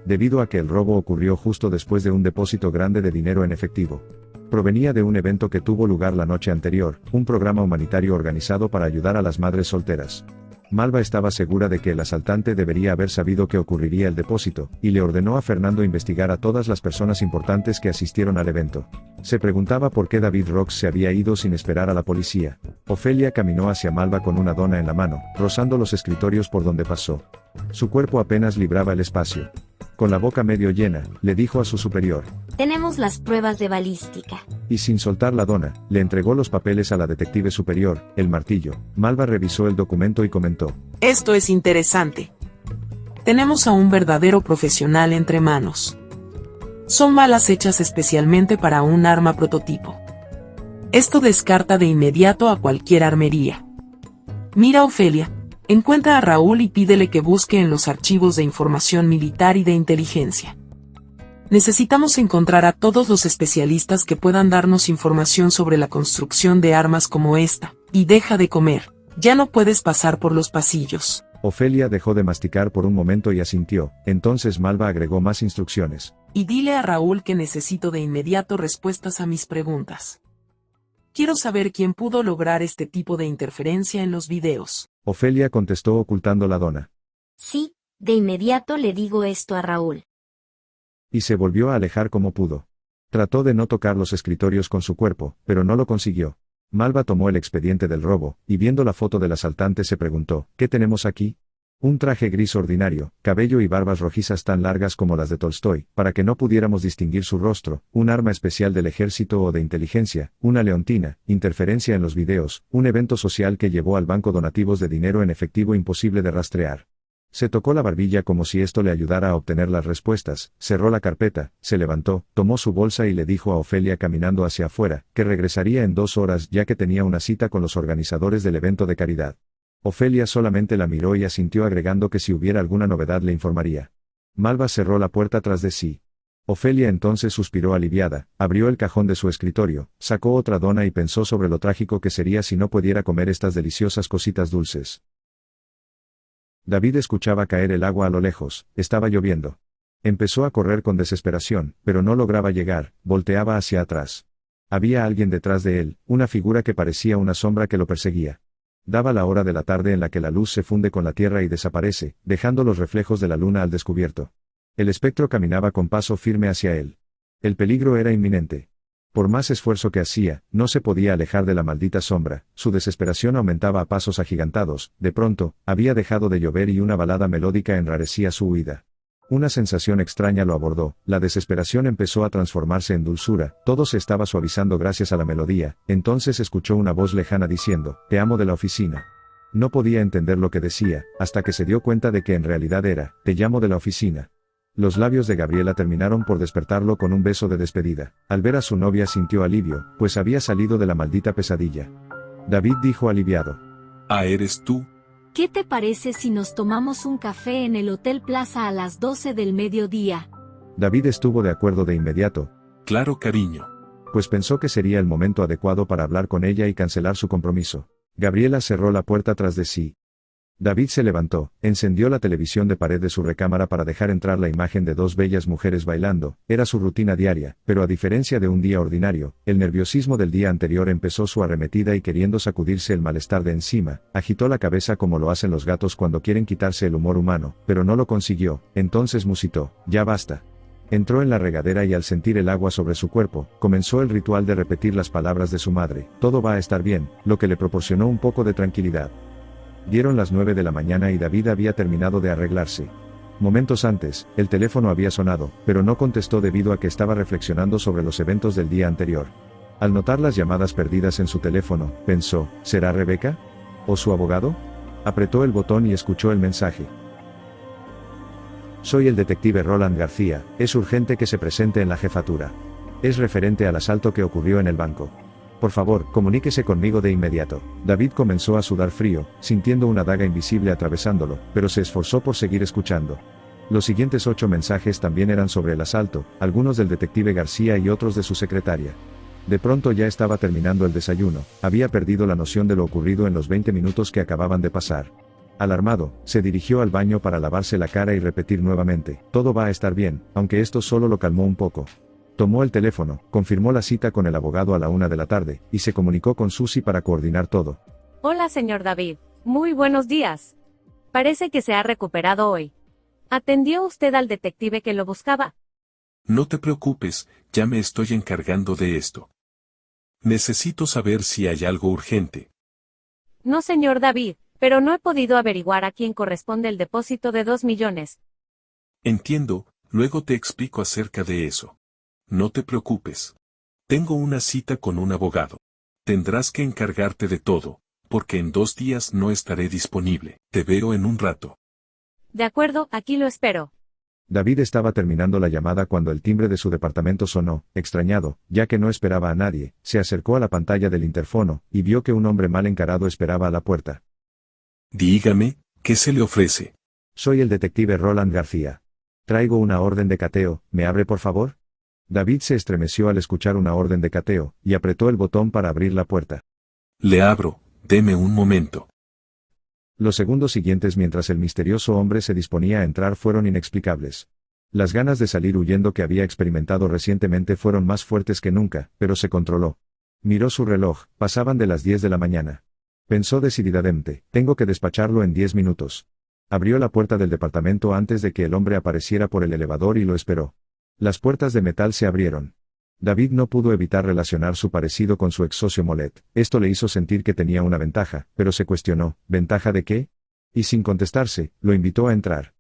debido a que el robo ocurrió justo después de un depósito grande de dinero en efectivo. Provenía de un evento que tuvo lugar la noche anterior, un programa humanitario organizado para ayudar a las madres solteras. Malva estaba segura de que el asaltante debería haber sabido que ocurriría el depósito, y le ordenó a Fernando investigar a todas las personas importantes que asistieron al evento. Se preguntaba por qué David Rox se había ido sin esperar a la policía. Ofelia caminó hacia Malva con una dona en la mano, rozando los escritorios por donde pasó. Su cuerpo apenas libraba el espacio. Con la boca medio llena, le dijo a su superior. Tenemos las pruebas de balística. Y sin soltar la dona, le entregó los papeles a la detective superior, el martillo. Malva revisó el documento y comentó. Esto es interesante. Tenemos a un verdadero profesional entre manos. Son balas hechas especialmente para un arma prototipo. Esto descarta de inmediato a cualquier armería. Mira, Ofelia. Encuentra a Raúl y pídele que busque en los archivos de información militar y de inteligencia. Necesitamos encontrar a todos los especialistas que puedan darnos información sobre la construcción de armas como esta, y deja de comer, ya no puedes pasar por los pasillos. Ofelia dejó de masticar por un momento y asintió, entonces Malva agregó más instrucciones. Y dile a Raúl que necesito de inmediato respuestas a mis preguntas. Quiero saber quién pudo lograr este tipo de interferencia en los videos. Ofelia contestó ocultando la dona. Sí, de inmediato le digo esto a Raúl. Y se volvió a alejar como pudo. Trató de no tocar los escritorios con su cuerpo, pero no lo consiguió. Malva tomó el expediente del robo, y viendo la foto del asaltante se preguntó, ¿qué tenemos aquí? Un traje gris ordinario, cabello y barbas rojizas tan largas como las de Tolstoy, para que no pudiéramos distinguir su rostro, un arma especial del ejército o de inteligencia, una leontina, interferencia en los videos, un evento social que llevó al banco donativos de dinero en efectivo imposible de rastrear. Se tocó la barbilla como si esto le ayudara a obtener las respuestas, cerró la carpeta, se levantó, tomó su bolsa y le dijo a Ofelia caminando hacia afuera, que regresaría en 2 horas ya que tenía una cita con los organizadores del evento de caridad. Ofelia solamente la miró y asintió agregando que si hubiera alguna novedad le informaría. Malva cerró la puerta tras de sí. Ofelia entonces suspiró aliviada, abrió el cajón de su escritorio, sacó otra dona y pensó sobre lo trágico que sería si no pudiera comer estas deliciosas cositas dulces. David escuchaba caer el agua a lo lejos, estaba lloviendo. Empezó a correr con desesperación, pero no lograba llegar, volteaba hacia atrás. Había alguien detrás de él, una figura que parecía una sombra que lo perseguía. Daba la hora de la tarde en la que la luz se funde con la tierra y desaparece, dejando los reflejos de la luna al descubierto. El espectro caminaba con paso firme hacia él. El peligro era inminente. Por más esfuerzo que hacía, no se podía alejar de la maldita sombra, su desesperación aumentaba a pasos agigantados, de pronto, había dejado de llover y una balada melódica enrarecía su huida. Una sensación extraña lo abordó, la desesperación empezó a transformarse en dulzura, todo se estaba suavizando gracias a la melodía, entonces escuchó una voz lejana diciendo, «Te amo de la oficina». No podía entender lo que decía, hasta que se dio cuenta de que en realidad era, «Te llamo de la oficina». Los labios de Gabriela terminaron por despertarlo con un beso de despedida. Al ver a su novia sintió alivio, pues había salido de la maldita pesadilla. David dijo aliviado, «Ah, ¿eres tú?» ¿Qué te parece si nos tomamos un café en el Hotel Plaza a las 12 del mediodía? David estuvo de acuerdo de inmediato. Claro, cariño. Pues pensó que sería el momento adecuado para hablar con ella y cancelar su compromiso. Gabriela cerró la puerta tras de sí. David se levantó, encendió la televisión de pared de su recámara para dejar entrar la imagen de 2 bellas mujeres bailando, era su rutina diaria, pero a diferencia de un día ordinario, el nerviosismo del día anterior empezó su arremetida y queriendo sacudirse el malestar de encima, agitó la cabeza como lo hacen los gatos cuando quieren quitarse el humor humano, pero no lo consiguió, entonces musitó, «Ya basta». Entró en la regadera y al sentir el agua sobre su cuerpo, comenzó el ritual de repetir las palabras de su madre, «Todo va a estar bien», lo que le proporcionó un poco de tranquilidad. Dieron las 9 de la mañana y David había terminado de arreglarse. Momentos antes, el teléfono había sonado, pero no contestó debido a que estaba reflexionando sobre los eventos del día anterior. Al notar las llamadas perdidas en su teléfono, pensó, ¿será Rebeca? ¿O su abogado? Apretó el botón y escuchó el mensaje. Soy el detective Roland García, es urgente que se presente en la jefatura. Es referente al asalto que ocurrió en el banco. Por favor, comuníquese conmigo de inmediato. David comenzó a sudar frío, sintiendo una daga invisible atravesándolo, pero se esforzó por seguir escuchando. Los siguientes 8 mensajes también eran sobre el asalto, algunos del detective García y otros de su secretaria. De pronto ya estaba terminando el desayuno, había perdido la noción de lo ocurrido en los 20 minutos que acababan de pasar. Alarmado, se dirigió al baño para lavarse la cara y repetir nuevamente, «Todo va a estar bien», aunque esto solo lo calmó un poco. Tomó el teléfono, confirmó la cita con el abogado a la 1 de la tarde, y se comunicó con Susie para coordinar todo. Hola señor David, muy buenos días. Parece que se ha recuperado hoy. ¿Atendió usted al detective que lo buscaba? No te preocupes, ya me estoy encargando de esto. Necesito saber si hay algo urgente. No, señor David, pero no he podido averiguar a quién corresponde el depósito de 2 millones. Entiendo, luego te explico acerca de eso. No te preocupes. Tengo una cita con un abogado. Tendrás que encargarte de todo, porque en 2 días no estaré disponible. Te veo en un rato. De acuerdo, aquí lo espero. David estaba terminando la llamada cuando el timbre de su departamento sonó. Extrañado, ya que no esperaba a nadie, se acercó a la pantalla del interfono, y vio que un hombre mal encarado esperaba a la puerta. Dígame, ¿qué se le ofrece? Soy el detective Roland García. Traigo una orden de cateo, ¿me abre por favor? David se estremeció al escuchar una orden de cateo, y apretó el botón para abrir la puerta. Le abro, deme un momento. Los segundos siguientes mientras el misterioso hombre se disponía a entrar fueron inexplicables. Las ganas de salir huyendo que había experimentado recientemente fueron más fuertes que nunca, pero se controló. Miró su reloj, pasaban de las 10 de la mañana. Pensó decididamente, tengo que despacharlo en 10 minutos. Abrió la puerta del departamento antes de que el hombre apareciera por el elevador y lo esperó. Las puertas de metal se abrieron. David no pudo evitar relacionar su parecido con su ex socio Molet. Esto le hizo sentir que tenía una ventaja, pero se cuestionó, ¿ventaja de qué? Y sin contestarse, lo invitó a entrar.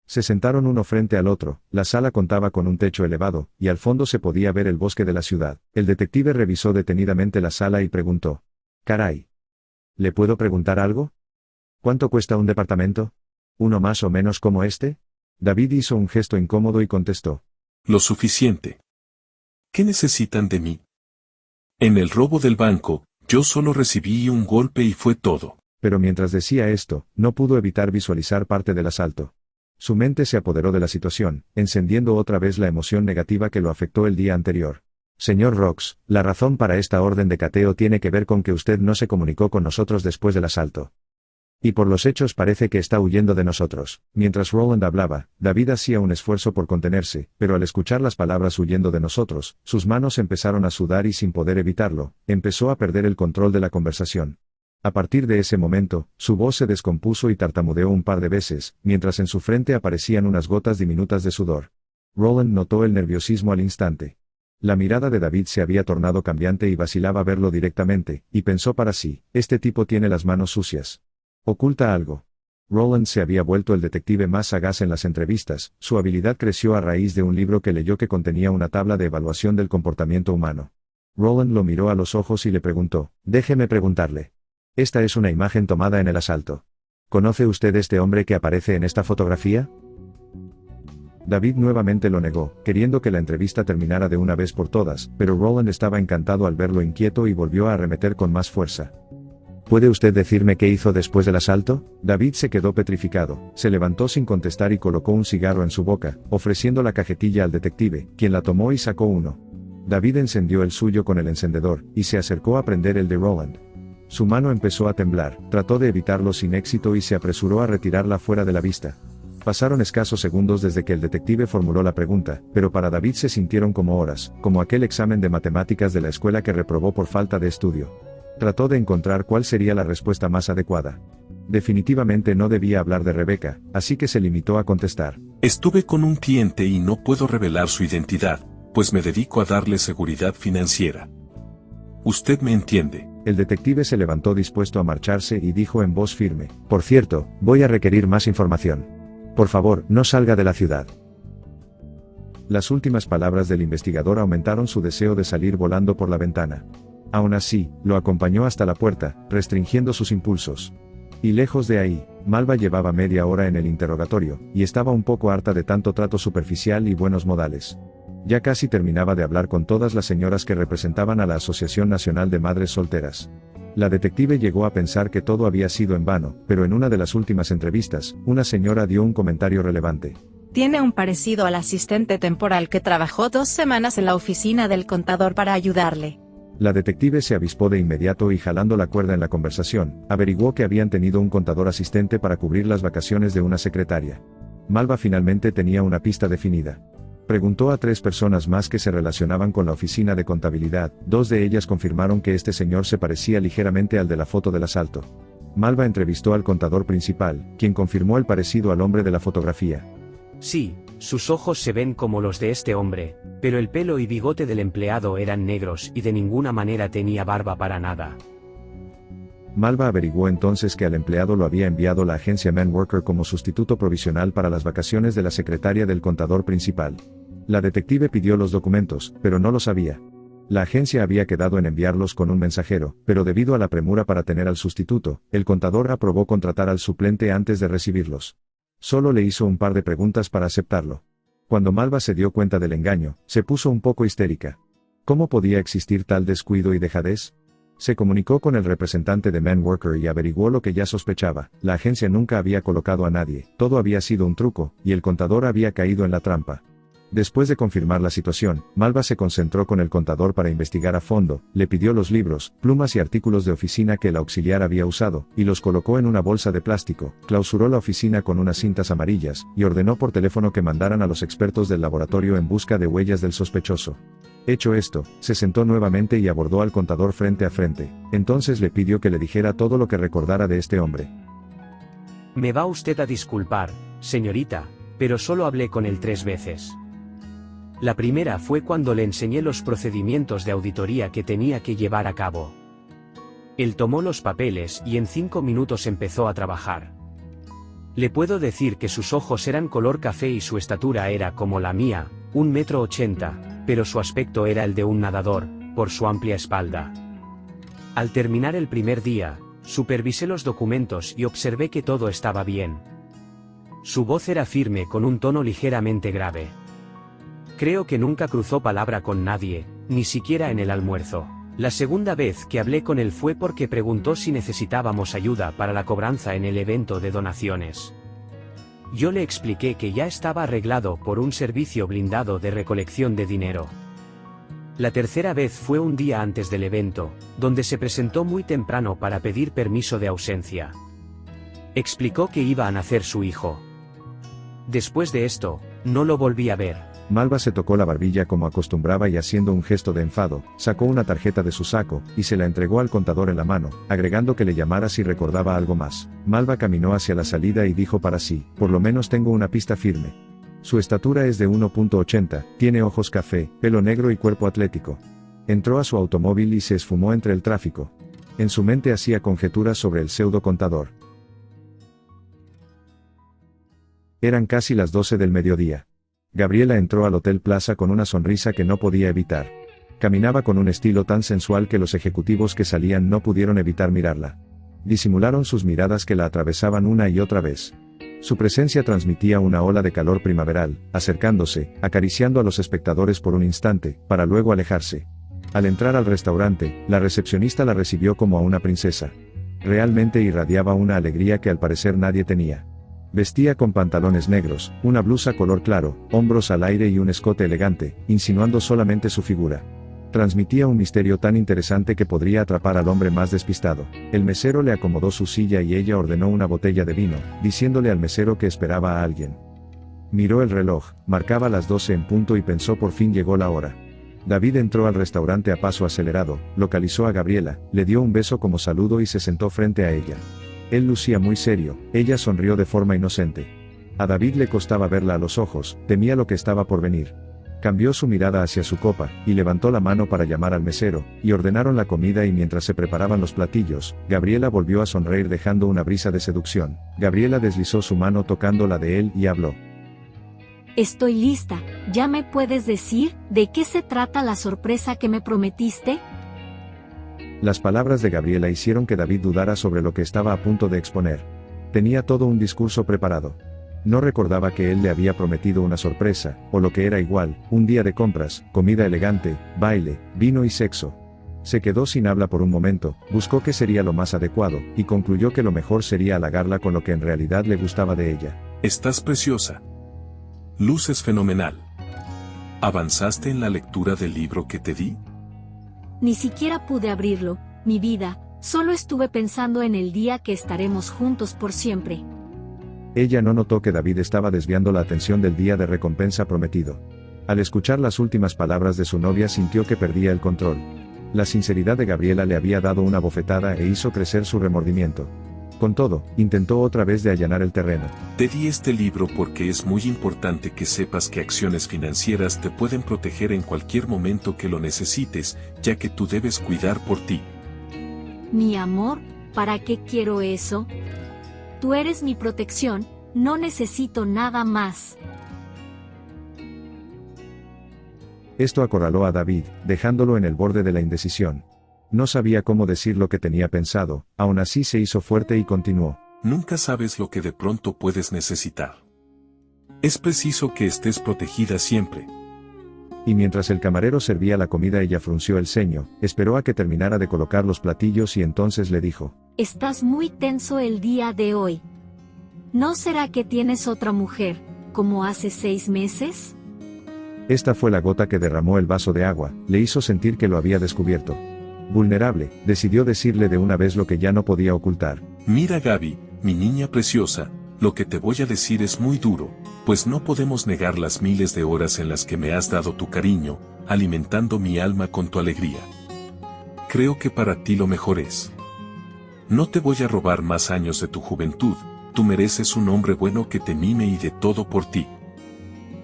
Se sentaron uno frente al otro, la sala contaba con un techo elevado, y al fondo se podía ver el bosque de la ciudad. El detective revisó detenidamente la sala y preguntó. Caray. ¿Le puedo preguntar algo? ¿Cuánto cuesta un departamento? ¿Uno más o menos como este? David hizo un gesto incómodo y contestó. Lo suficiente. ¿Qué necesitan de mí? En el robo del banco, yo solo recibí un golpe y fue todo. Pero mientras decía esto, no pudo evitar visualizar parte del asalto. Su mente se apoderó de la situación, encendiendo otra vez la emoción negativa que lo afectó el día anterior. Señor Rox, la razón para esta orden de cateo tiene que ver con que usted no se comunicó con nosotros después del asalto. Y por los hechos parece que está huyendo de nosotros. Mientras Roland hablaba, David hacía un esfuerzo por contenerse, pero al escuchar las palabras huyendo de nosotros, sus manos empezaron a sudar y sin poder evitarlo, empezó a perder el control de la conversación. A partir de ese momento, su voz se descompuso y tartamudeó un par de veces, mientras en su frente aparecían unas gotas diminutas de sudor. Roland notó el nerviosismo al instante. La mirada de David se había tornado cambiante y vacilaba verlo directamente, y pensó para sí, este tipo tiene las manos sucias. Oculta algo. Roland se había vuelto el detective más sagaz en las entrevistas, su habilidad creció a raíz de un libro que leyó que contenía una tabla de evaluación del comportamiento humano. Roland lo miró a los ojos y le preguntó, déjeme preguntarle. Esta es una imagen tomada en el asalto. ¿Conoce usted este hombre que aparece en esta fotografía? David nuevamente lo negó, queriendo que la entrevista terminara de una vez por todas, pero Roland estaba encantado al verlo inquieto y volvió a arremeter con más fuerza. ¿Puede usted decirme qué hizo después del asalto? David se quedó petrificado, se levantó sin contestar y colocó un cigarro en su boca, ofreciendo la cajetilla al detective, quien la tomó y sacó uno. David encendió el suyo con el encendedor, y se acercó a prender el de Roland. Su mano empezó a temblar, trató de evitarlo sin éxito y se apresuró a retirarla fuera de la vista. Pasaron escasos segundos desde que el detective formuló la pregunta, pero para David se sintieron como horas, como aquel examen de matemáticas de la escuela que reprobó por falta de estudio. Trató de encontrar cuál sería la respuesta más adecuada. Definitivamente no debía hablar de Rebecca, así que se limitó a contestar. Estuve con un cliente y no puedo revelar su identidad, pues me dedico a darle seguridad financiera. Usted me entiende. El detective se levantó dispuesto a marcharse y dijo en voz firme, por cierto, voy a requerir más información. Por favor, no salga de la ciudad. Las últimas palabras del investigador aumentaron su deseo de salir volando por la ventana. Aún así, lo acompañó hasta la puerta, restringiendo sus impulsos. Y lejos de ahí, Malva llevaba media hora en el interrogatorio, y estaba un poco harta de tanto trato superficial y buenos modales. Ya casi terminaba de hablar con todas las señoras que representaban a la Asociación Nacional de Madres Solteras. La detective llegó a pensar que todo había sido en vano, pero en una de las últimas entrevistas, una señora dio un comentario relevante. Tiene un parecido al asistente temporal que trabajó 2 semanas en la oficina del contador para ayudarle. La detective se avispó de inmediato y jalando la cuerda en la conversación, averiguó que habían tenido un contador asistente para cubrir las vacaciones de una secretaria. Malva finalmente tenía una pista definida. Preguntó a 3 personas más que se relacionaban con la oficina de contabilidad, 2 de ellas confirmaron que este señor se parecía ligeramente al de la foto del asalto. Malva entrevistó al contador principal, quien confirmó el parecido al hombre de la fotografía. Sí, sus ojos se ven como los de este hombre, pero el pelo y bigote del empleado eran negros y de ninguna manera tenía barba para nada. Malva averiguó entonces que al empleado lo había enviado la agencia Man Worker como sustituto provisional para las vacaciones de la secretaria del contador principal. La detective pidió los documentos, pero no los había. La agencia había quedado en enviarlos con un mensajero, pero debido a la premura para tener al sustituto, el contador aprobó contratar al suplente antes de recibirlos. Solo le hizo un par de preguntas para aceptarlo. Cuando Malva se dio cuenta del engaño, se puso un poco histérica. ¿Cómo podía existir tal descuido y dejadez? Se comunicó con el representante de Man Worker y averiguó lo que ya sospechaba: la agencia nunca había colocado a nadie, todo había sido un truco, y el contador había caído en la trampa. Después de confirmar la situación, Malva se concentró con el contador para investigar a fondo, le pidió los libros, plumas y artículos de oficina que el auxiliar había usado, y los colocó en una bolsa de plástico, clausuró la oficina con unas cintas amarillas, y ordenó por teléfono que mandaran a los expertos del laboratorio en busca de huellas del sospechoso. Hecho esto, se sentó nuevamente y abordó al contador frente a frente. Entonces le pidió que le dijera todo lo que recordara de este hombre. Me va usted a disculpar, señorita, pero solo hablé con él 3 veces. La primera fue cuando le enseñé los procedimientos de auditoría que tenía que llevar a cabo. Él tomó los papeles y en 5 minutos empezó a trabajar. Le puedo decir que sus ojos eran color café y su estatura era como la mía, 1,80 m, pero su aspecto era el de un nadador, por su amplia espalda. Al terminar el primer día, supervisé los documentos y observé que todo estaba bien. Su voz era firme con un tono ligeramente grave. Creo que nunca cruzó palabra con nadie, ni siquiera en el almuerzo. La segunda vez que hablé con él fue porque preguntó si necesitábamos ayuda para la cobranza en el evento de donaciones. Yo le expliqué que ya estaba arreglado por un servicio blindado de recolección de dinero. La tercera vez fue un día antes del evento, donde se presentó muy temprano para pedir permiso de ausencia. Explicó que iba a nacer su hijo. Después de esto, no lo volví a ver. Malva se tocó la barbilla como acostumbraba y haciendo un gesto de enfado, sacó una tarjeta de su saco, y se la entregó al contador en la mano, agregando que le llamara si recordaba algo más. Malva caminó hacia la salida y dijo para sí: por lo menos tengo una pista firme. Su estatura es de 1,80, tiene ojos café, pelo negro y cuerpo atlético. Entró a su automóvil y se esfumó entre el tráfico. En su mente hacía conjeturas sobre el pseudo contador. Eran casi las 12 del mediodía. Gabriela entró al Hotel Plaza con una sonrisa que no podía evitar. Caminaba con un estilo tan sensual que los ejecutivos que salían no pudieron evitar mirarla. Disimularon sus miradas que la atravesaban una y otra vez. Su presencia transmitía una ola de calor primaveral, acercándose, acariciando a los espectadores por un instante, para luego alejarse. Al entrar al restaurante, la recepcionista la recibió como a una princesa. Realmente irradiaba una alegría que al parecer nadie tenía. Vestía con pantalones negros, una blusa color claro, hombros al aire y un escote elegante, insinuando solamente su figura. Transmitía un misterio tan interesante que podría atrapar al hombre más despistado. El mesero le acomodó su silla y ella ordenó una botella de vino, diciéndole al mesero que esperaba a alguien. Miró el reloj, marcaba las 12 en punto y pensó: por fin llegó la hora. David entró al restaurante a paso acelerado, localizó a Gabriela, le dio un beso como saludo y se sentó frente a ella. Él lucía muy serio, ella sonrió de forma inocente. A David le costaba verla a los ojos, temía lo que estaba por venir. Cambió su mirada hacia su copa, y levantó la mano para llamar al mesero, y ordenaron la comida y mientras se preparaban los platillos, Gabriela volvió a sonreír dejando una brisa de seducción. Gabriela deslizó su mano tocando la de él y habló. Estoy lista, ¿ya me puedes decir de qué se trata la sorpresa que me prometiste? Las palabras de Gabriela hicieron que David dudara sobre lo que estaba a punto de exponer. Tenía todo un discurso preparado. No recordaba que él le había prometido una sorpresa, o lo que era igual, un día de compras, comida elegante, baile, vino y sexo. Se quedó sin habla por un momento, buscó qué sería lo más adecuado, y concluyó que lo mejor sería halagarla con lo que en realidad le gustaba de ella. Estás preciosa. Luces fenomenal. ¿Avanzaste en la lectura del libro que te di? Ni siquiera pude abrirlo, mi vida, solo estuve pensando en el día que estaremos juntos por siempre. Ella no notó que David estaba desviando la atención del día de recompensa prometido. Al escuchar las últimas palabras de su novia sintió que perdía el control. La sinceridad de Gabriela le había dado una bofetada e hizo crecer su remordimiento. Con todo, intentó otra vez de allanar el terreno. Te di este libro porque es muy importante que sepas que acciones financieras te pueden proteger en cualquier momento que lo necesites, ya que tú debes cuidar por ti. Mi amor, ¿para qué quiero eso? Tú eres mi protección, no necesito nada más. Esto acorraló a David, dejándolo en el borde de la indecisión. No sabía cómo decir lo que tenía pensado, aún así se hizo fuerte y continuó. Nunca sabes lo que de pronto puedes necesitar. Es preciso que estés protegida siempre. Y mientras el camarero servía la comida ella frunció el ceño, esperó a que terminara de colocar los platillos y entonces le dijo. Estás muy tenso el día de hoy. ¿No será que tienes otra mujer, como hace 6 meses? Esta fue la gota que derramó el vaso de agua, le hizo sentir que lo había descubierto. Vulnerable, decidió decirle de una vez lo que ya no podía ocultar. Mira Gaby, mi niña preciosa, lo que te voy a decir es muy duro, pues no podemos negar las miles de horas en las que me has dado tu cariño, alimentando mi alma con tu alegría. Creo que para ti lo mejor es. No te voy a robar más años de tu juventud, tú mereces un hombre bueno que te mime y de todo por ti.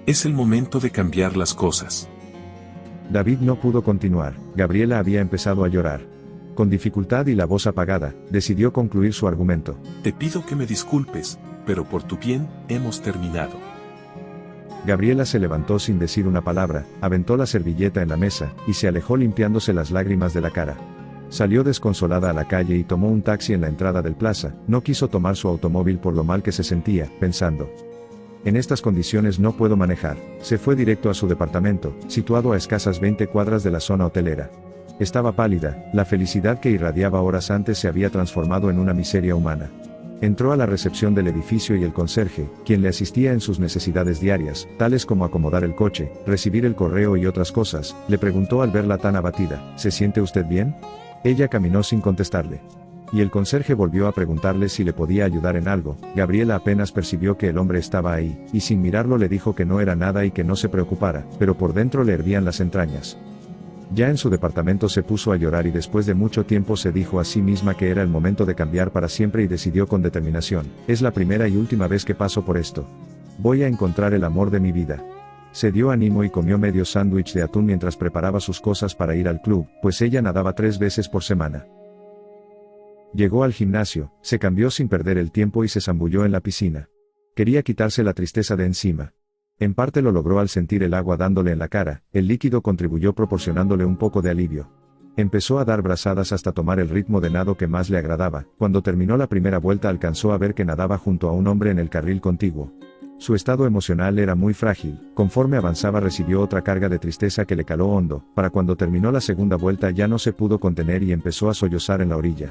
Es el momento de cambiar las cosas. David no pudo continuar, Gabriela había empezado a llorar. Con dificultad y la voz apagada, decidió concluir su argumento. Te pido que me disculpes, pero por tu bien, hemos terminado. Gabriela se levantó sin decir una palabra, aventó la servilleta en la mesa, y se alejó limpiándose las lágrimas de la cara. Salió desconsolada a la calle y tomó un taxi en la entrada del plaza, no quiso tomar su automóvil por lo mal que se sentía, pensando. En estas condiciones no puedo manejar. Se fue directo a su departamento, situado a escasas 20 cuadras de la zona hotelera. Estaba pálida, la felicidad que irradiaba horas antes se había transformado en una miseria humana. Entró a la recepción del edificio y el conserje, quien le asistía en sus necesidades diarias, tales como acomodar el coche, recibir el correo y otras cosas, le preguntó al verla tan abatida, ¿se siente usted bien? Ella caminó sin contestarle. Y el conserje volvió a preguntarle si le podía ayudar en algo. Gabriela apenas percibió que el hombre estaba ahí, y sin mirarlo le dijo que no era nada y que no se preocupara, pero por dentro le hervían las entrañas. Ya en su departamento se puso a llorar y después de mucho tiempo se dijo a sí misma que era el momento de cambiar para siempre y decidió con determinación, es la primera y última vez que paso por esto. Voy a encontrar el amor de mi vida. Se dio ánimo y comió medio sándwich de atún mientras preparaba sus cosas para ir al club, pues ella nadaba 3 veces por semana. Llegó al gimnasio, se cambió sin perder el tiempo y se zambulló en la piscina. Quería quitarse la tristeza de encima. En parte lo logró al sentir el agua dándole en la cara, el líquido contribuyó proporcionándole un poco de alivio. Empezó a dar brazadas hasta tomar el ritmo de nado que más le agradaba. Cuando terminó la primera vuelta alcanzó a ver que nadaba junto a un hombre en el carril contiguo. Su estado emocional era muy frágil, conforme avanzaba recibió otra carga de tristeza que le caló hondo, para cuando terminó la segunda vuelta ya no se pudo contener y empezó a sollozar en la orilla.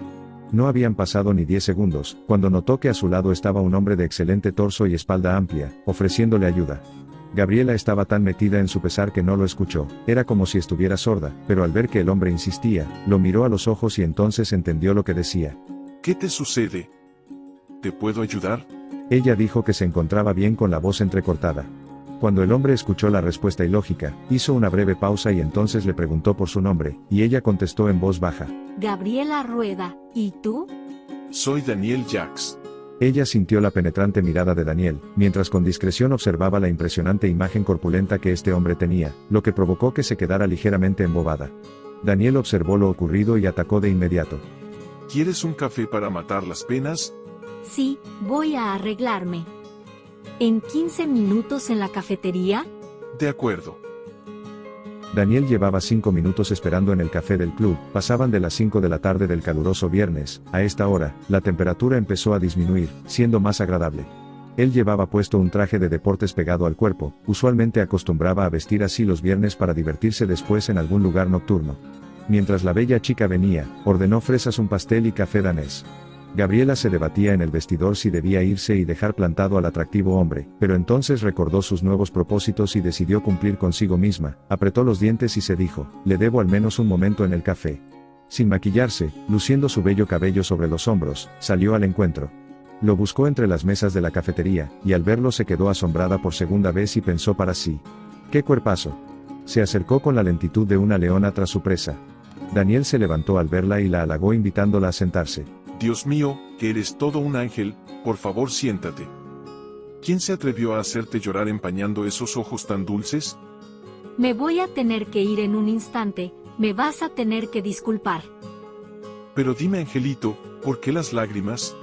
No habían pasado ni 10 segundos, cuando notó que a su lado estaba un hombre de excelente torso y espalda amplia, ofreciéndole ayuda. Gabriela estaba tan metida en su pesar que no lo escuchó, era como si estuviera sorda, pero al ver que el hombre insistía, lo miró a los ojos y entonces entendió lo que decía. ¿Qué te sucede? ¿Te puedo ayudar? Ella dijo que se encontraba bien con la voz entrecortada. Cuando el hombre escuchó la respuesta ilógica, hizo una breve pausa y entonces le preguntó por su nombre, y ella contestó en voz baja. Gabriela Rueda, ¿y tú? Soy Daniel Jacques. Ella sintió la penetrante mirada de Daniel, mientras con discreción observaba la impresionante imagen corpulenta que este hombre tenía, lo que provocó que se quedara ligeramente embobada. Daniel observó lo ocurrido y atacó de inmediato. ¿Quieres un café para matar las penas? Sí, voy a arreglarme. ¿En 15 minutos en la cafetería? De acuerdo. Daniel llevaba 5 minutos esperando en el café del club, pasaban de las 5 de la tarde del caluroso viernes, a esta hora, la temperatura empezó a disminuir, siendo más agradable. Él llevaba puesto un traje de deportes pegado al cuerpo, usualmente acostumbraba a vestir así los viernes para divertirse después en algún lugar nocturno. Mientras la bella chica venía, ordenó fresas, un pastel y café danés. Gabriela se debatía en el vestidor si debía irse y dejar plantado al atractivo hombre, pero entonces recordó sus nuevos propósitos y decidió cumplir consigo misma, apretó los dientes y se dijo, le debo al menos un momento en el café. Sin maquillarse, luciendo su bello cabello sobre los hombros, salió al encuentro. Lo buscó entre las mesas de la cafetería, y al verlo se quedó asombrada por segunda vez y pensó para sí. ¡Qué cuerpazo! Se acercó con la lentitud de una leona tras su presa. Daniel se levantó al verla y la halagó invitándola a sentarse. Dios mío, que eres todo un ángel, por favor siéntate. ¿Quién se atrevió a hacerte llorar empañando esos ojos tan dulces? Me voy a tener que ir en un instante, me vas a tener que disculpar. Pero dime, angelito, ¿por qué las lágrimas?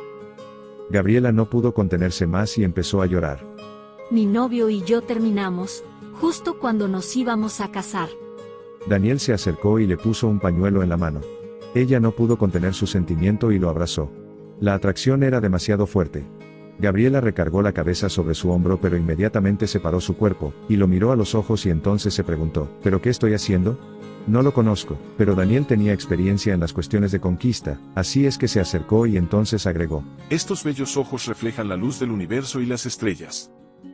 Gabriela no pudo contenerse más y empezó a llorar. Mi novio y yo terminamos, justo cuando nos íbamos a casar. Daniel se acercó y le puso un pañuelo en la mano. Ella no pudo contener su sentimiento y lo abrazó. La atracción era demasiado fuerte. Gabriela recargó la cabeza sobre su hombro pero inmediatamente separó su cuerpo, y lo miró a los ojos y entonces se preguntó, ¿pero qué estoy haciendo? No lo conozco, pero Daniel tenía experiencia en las cuestiones de conquista, así es que se acercó y entonces agregó. Estos bellos ojos reflejan la luz del universo y las estrellas.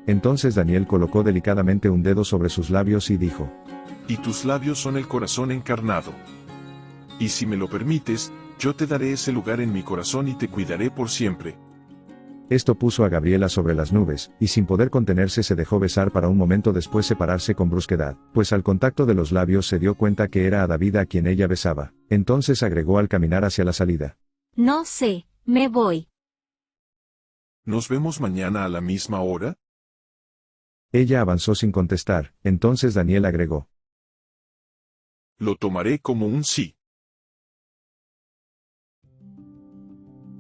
Entonces Daniel colocó delicadamente un dedo sobre sus labios y dijo. Y tus labios son el corazón encarnado. Y si me lo permites, yo te daré ese lugar en mi corazón y te cuidaré por siempre. Esto puso a Gabriela sobre las nubes, y sin poder contenerse se dejó besar para un momento después separarse con brusquedad, pues al contacto de los labios se dio cuenta que era a David a quien ella besaba. Entonces agregó al caminar hacia la salida. No sé, me voy. ¿Nos vemos mañana a la misma hora? Ella avanzó sin contestar, entonces Daniel agregó. Lo tomaré como un sí.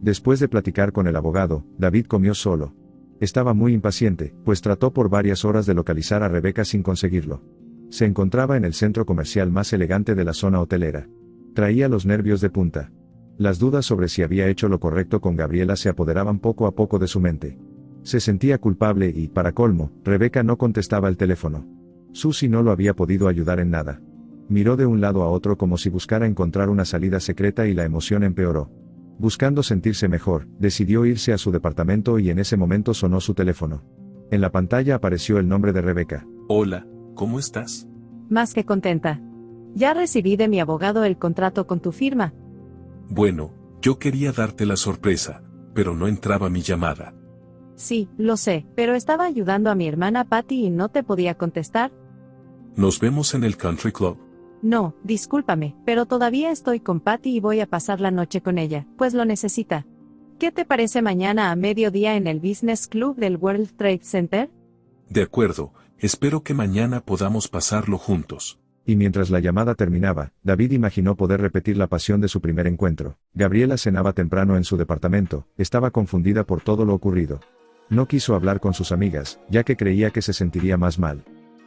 Después de platicar con el abogado, David comió solo. Estaba muy impaciente, pues trató por varias horas de localizar a Rebeca sin conseguirlo. Se encontraba en el centro comercial más elegante de la zona hotelera. Traía los nervios de punta. Las dudas sobre si había hecho lo correcto con Gabriela se apoderaban poco a poco de su mente. Se sentía culpable y, para colmo, Rebeca no contestaba el teléfono. Susie no lo había podido ayudar en nada. Miró de un lado a otro como si buscara encontrar una salida secreta y la emoción empeoró. Buscando sentirse mejor, decidió irse a su departamento y en ese momento sonó su teléfono. En la pantalla apareció el nombre de Rebeca. Hola, ¿cómo estás? Más que contenta. Ya recibí de mi abogado el contrato con tu firma. Bueno, yo quería darte la sorpresa, pero no entraba mi llamada. Sí, lo sé, pero estaba ayudando a mi hermana Patty y no te podía contestar. ¿Nos vemos en el Country Club? No, discúlpame, pero todavía estoy con Patty y voy a pasar la noche con ella, pues lo necesita. ¿Qué te parece mañana a mediodía en el Business Club del World Trade Center? De acuerdo, espero que mañana podamos pasarlo juntos. Y mientras la llamada terminaba, David imaginó poder repetir la pasión de su primer encuentro. Gabriela cenaba temprano en su departamento, estaba confundida por todo lo ocurrido. No quiso hablar con sus amigas, ya que creía que se sentiría más mal.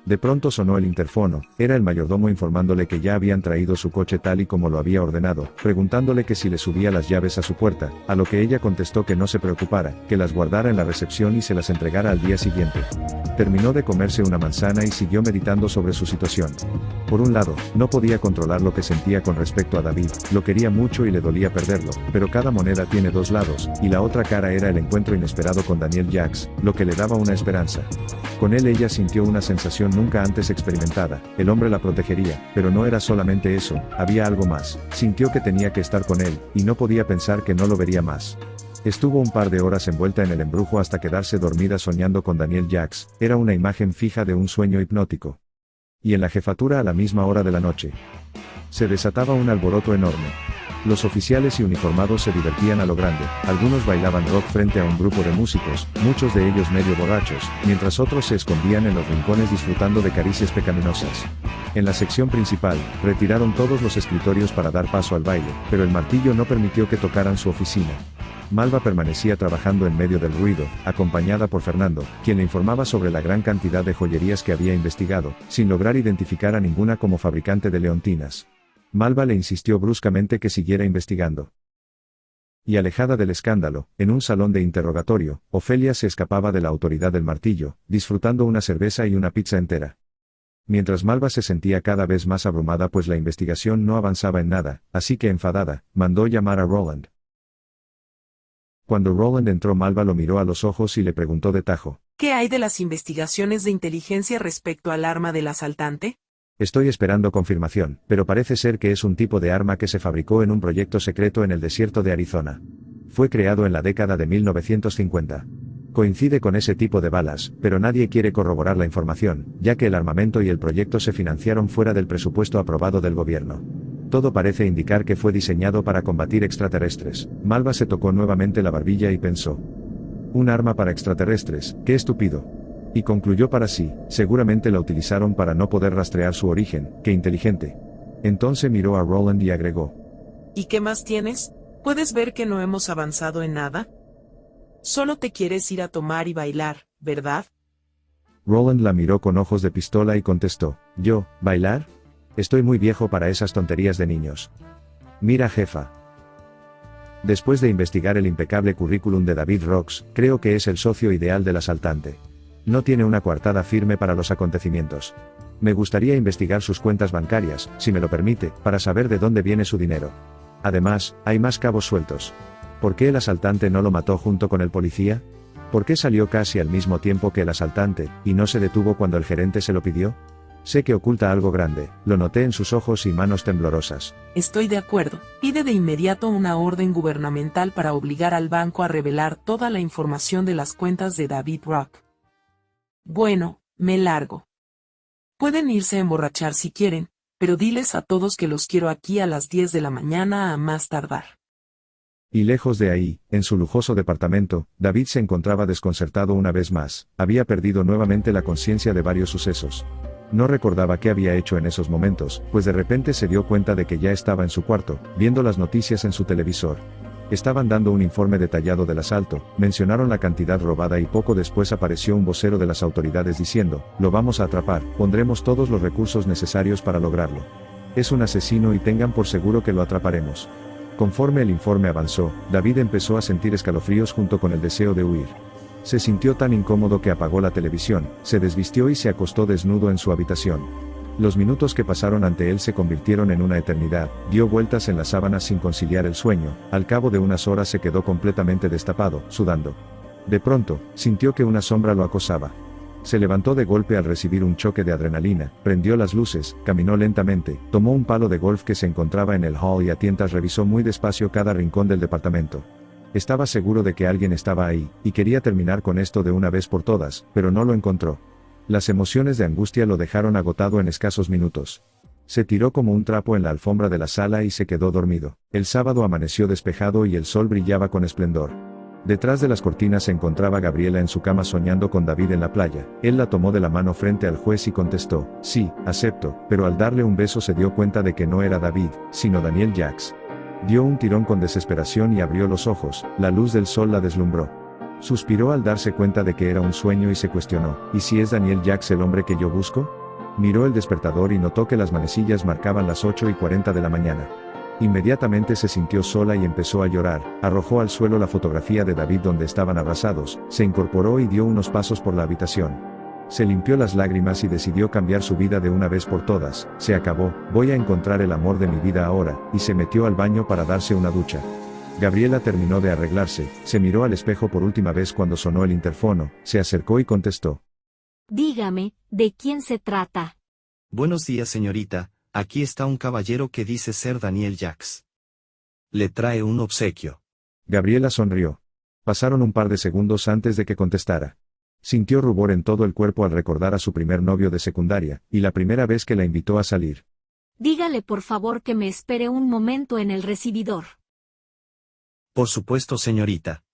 De pronto sonó el interfono, era el mayordomo informándole que ya habían traído su coche tal y como lo había ordenado, preguntándole que si le subía las llaves a su puerta, a lo que ella contestó que no se preocupara, que las guardara en la recepción y se las entregara al día siguiente. Terminó de comerse una manzana y siguió meditando sobre su situación. Por un lado, no podía controlar lo que sentía con respecto a David, lo quería mucho y le dolía perderlo, pero cada moneda tiene dos lados, y la otra cara era el encuentro inesperado con Daniel Jacques, lo que le daba una esperanza. Con él ella sintió una sensación nunca antes experimentada, el hombre la protegería, pero no era solamente eso, había algo más, sintió que tenía que estar con él, y no podía pensar que no lo vería más. Estuvo un par de horas envuelta en el embrujo hasta quedarse dormida soñando con Daniel Jacques, era una imagen fija de un sueño hipnótico. Y en la jefatura a la misma hora de la noche. Se desataba un alboroto enorme. Los oficiales y uniformados se divertían a lo grande, algunos bailaban rock frente a un grupo de músicos, muchos de ellos medio borrachos, mientras otros se escondían en los rincones disfrutando de caricias pecaminosas. En la sección principal, retiraron todos los escritorios para dar paso al baile, pero el martillo no permitió que tocaran su oficina. Malva permanecía trabajando en medio del ruido, acompañada por Fernando, quien le informaba sobre la gran cantidad de joyerías que había investigado, sin lograr identificar a ninguna como fabricante de leontinas. Malva le insistió bruscamente que siguiera investigando. Y alejada del escándalo, en un salón de interrogatorio, Ofelia se escapaba de la autoridad del martillo, disfrutando una cerveza y una pizza entera. Mientras Malva se sentía cada vez más abrumada pues la investigación no avanzaba en nada, así que enfadada, mandó llamar a Roland. Cuando Roland entró Malva lo miró a los ojos y le preguntó de tajo. ¿Qué hay de las investigaciones de inteligencia respecto al arma del asaltante? Estoy esperando confirmación, pero parece ser que es un tipo de arma que se fabricó en un proyecto secreto en el desierto de Arizona. Fue creado en la década de 1950. Coincide con ese tipo de balas, pero nadie quiere corroborar la información, ya que el armamento y el proyecto se financiaron fuera del presupuesto aprobado del gobierno. Todo parece indicar que fue diseñado para combatir extraterrestres. Malva se tocó nuevamente la barbilla y pensó. Un arma para extraterrestres, qué estúpido. Y concluyó para sí, seguramente la utilizaron para no poder rastrear su origen, qué inteligente. Entonces miró a Roland y agregó. ¿Y qué más tienes? ¿Puedes ver que no hemos avanzado en nada? Solo te quieres ir a tomar y bailar, ¿verdad? Roland la miró con ojos de pistola y contestó, ¿yo, bailar? Estoy muy viejo para esas tonterías de niños. Mira, jefa. Después de investigar el impecable currículum de David Rocks, creo que es el socio ideal del asaltante. No tiene una coartada firme para los acontecimientos. Me gustaría investigar sus cuentas bancarias, si me lo permite, para saber de dónde viene su dinero. Además, hay más cabos sueltos. ¿Por qué el asaltante no lo mató junto con el policía? ¿Por qué salió casi al mismo tiempo que el asaltante, y no se detuvo cuando el gerente se lo pidió? Sé que oculta algo grande, lo noté en sus ojos y manos temblorosas. Estoy de acuerdo. Pide de inmediato una orden gubernamental para obligar al banco a revelar toda la información de las cuentas de David Rock. Bueno, me largo. Pueden irse a emborrachar si quieren, pero diles a todos que los quiero aquí a las 10 de la mañana a más tardar. Y lejos de ahí, en su lujoso departamento, David se encontraba desconcertado una vez más, había perdido nuevamente la conciencia de varios sucesos. No recordaba qué había hecho en esos momentos, pues de repente se dio cuenta de que ya estaba en su cuarto, viendo las noticias en su televisor. Estaban dando un informe detallado del asalto, mencionaron la cantidad robada y poco después apareció un vocero de las autoridades diciendo, lo vamos a atrapar, pondremos todos los recursos necesarios para lograrlo. Es un asesino y tengan por seguro que lo atraparemos. Conforme el informe avanzó, David empezó a sentir escalofríos junto con el deseo de huir. Se sintió tan incómodo que apagó la televisión, se desvistió y se acostó desnudo en su habitación. Los minutos que pasaron ante él se convirtieron en una eternidad, dio vueltas en las sábanas sin conciliar el sueño, al cabo de unas horas se quedó completamente destapado, sudando. De pronto, sintió que una sombra lo acosaba. Se levantó de golpe al recibir un choque de adrenalina, prendió las luces, caminó lentamente, tomó un palo de golf que se encontraba en el hall y a tientas revisó muy despacio cada rincón del departamento. Estaba seguro de que alguien estaba ahí, y quería terminar con esto de una vez por todas, pero no lo encontró. Las emociones de angustia lo dejaron agotado en escasos minutos. Se tiró como un trapo en la alfombra de la sala y se quedó dormido. El sábado amaneció despejado y el sol brillaba con esplendor. Detrás de las cortinas se encontraba Gabriela en su cama soñando con David en la playa. Él la tomó de la mano frente al juez y contestó, sí, acepto, pero al darle un beso se dio cuenta de que no era David, sino Daniel Jacks. Dio un tirón con desesperación y abrió los ojos, la luz del sol la deslumbró. Suspiró al darse cuenta de que era un sueño y se cuestionó, ¿y si es Daniel Jacks el hombre que yo busco? Miró el despertador y notó que las manecillas marcaban las 8:40 de la mañana. Inmediatamente se sintió sola y empezó a llorar, arrojó al suelo la fotografía de David donde estaban abrazados, se incorporó y dio unos pasos por la habitación. Se limpió las lágrimas y decidió cambiar su vida de una vez por todas, se acabó, voy a encontrar el amor de mi vida ahora, y se metió al baño para darse una ducha. Gabriela terminó de arreglarse, se miró al espejo por última vez cuando sonó el interfono, se acercó y contestó. Dígame, ¿de quién se trata? Buenos días, señorita, aquí está un caballero que dice ser Daniel Jacks. Le trae un obsequio. Gabriela sonrió. Pasaron un par de segundos antes de que contestara. Sintió rubor en todo el cuerpo al recordar a su primer novio de secundaria, y la primera vez que la invitó a salir. Dígale por favor que me espere un momento en el recibidor. Por supuesto, señorita.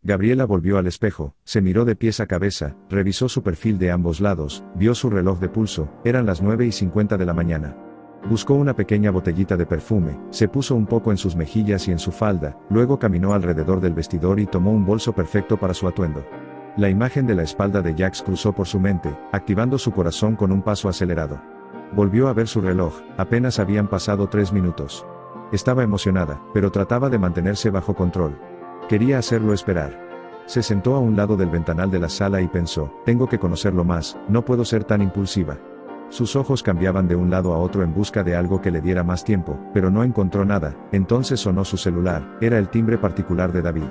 Gabriela volvió al espejo, se miró de pies a cabeza, revisó su perfil de ambos lados, vio su reloj de pulso, eran las 9:50 de la mañana. Buscó una pequeña botellita de perfume, se puso un poco en sus mejillas y en su falda, luego caminó alrededor del vestidor y tomó un bolso perfecto para su atuendo. La imagen de la espalda de Jacks cruzó por su mente, activando su corazón con un paso acelerado. Volvió a ver su reloj, apenas habían pasado 3 minutos. Estaba emocionada, pero trataba de mantenerse bajo control. Quería hacerlo esperar. Se sentó a un lado del ventanal de la sala y pensó, tengo que conocerlo más, no puedo ser tan impulsiva. Sus ojos cambiaban de un lado a otro en busca de algo que le diera más tiempo, pero no encontró nada, entonces sonó su celular, era el timbre particular de David.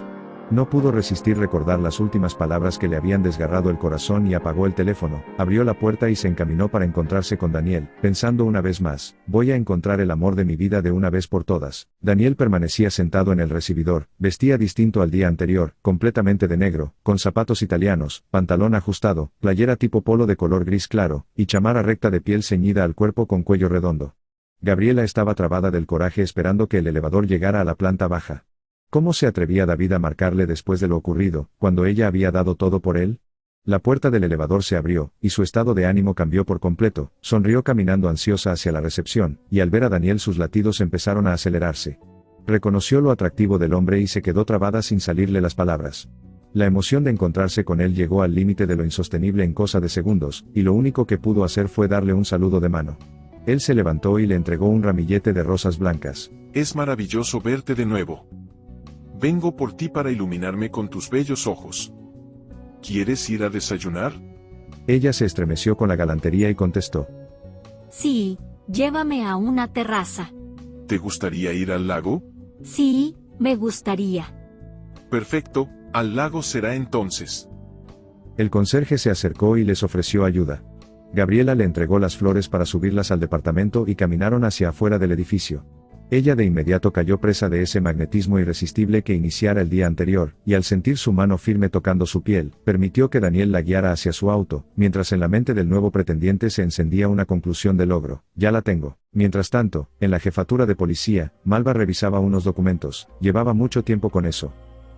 No pudo resistir recordar las últimas palabras que le habían desgarrado el corazón y apagó el teléfono, abrió la puerta y se encaminó para encontrarse con Daniel, pensando una vez más, voy a encontrar el amor de mi vida de una vez por todas. Daniel permanecía sentado en el recibidor, vestía distinto al día anterior, completamente de negro, con zapatos italianos, pantalón ajustado, playera tipo polo de color gris claro, y chamarra recta de piel ceñida al cuerpo con cuello redondo. Gabriela estaba trabada del coraje esperando que el elevador llegara a la planta baja. ¿Cómo se atrevía David a marcarle después de lo ocurrido, cuando ella había dado todo por él? La puerta del elevador se abrió, y su estado de ánimo cambió por completo. Sonrió caminando ansiosa hacia la recepción, y al ver a Daniel sus latidos empezaron a acelerarse. Reconoció lo atractivo del hombre y se quedó trabada sin salirle las palabras. La emoción de encontrarse con él llegó al límite de lo insostenible en cosa de segundos, y lo único que pudo hacer fue darle un saludo de mano. Él se levantó y le entregó un ramillete de rosas blancas. Es maravilloso verte de nuevo. Vengo por ti para iluminarme con tus bellos ojos. ¿Quieres ir a desayunar? Ella se estremeció con la galantería y contestó. Sí, llévame a una terraza. ¿Te gustaría ir al lago? Sí, me gustaría. Perfecto, al lago será entonces. El conserje se acercó y les ofreció ayuda. Gabriela le entregó las flores para subirlas al departamento y caminaron hacia afuera del edificio. Ella de inmediato cayó presa de ese magnetismo irresistible que iniciara el día anterior, y al sentir su mano firme tocando su piel, permitió que Daniel la guiara hacia su auto, mientras en la mente del nuevo pretendiente se encendía una conclusión de logro. Ya la tengo. Mientras tanto, en la jefatura de policía, Malva revisaba unos documentos. Llevaba mucho tiempo con eso.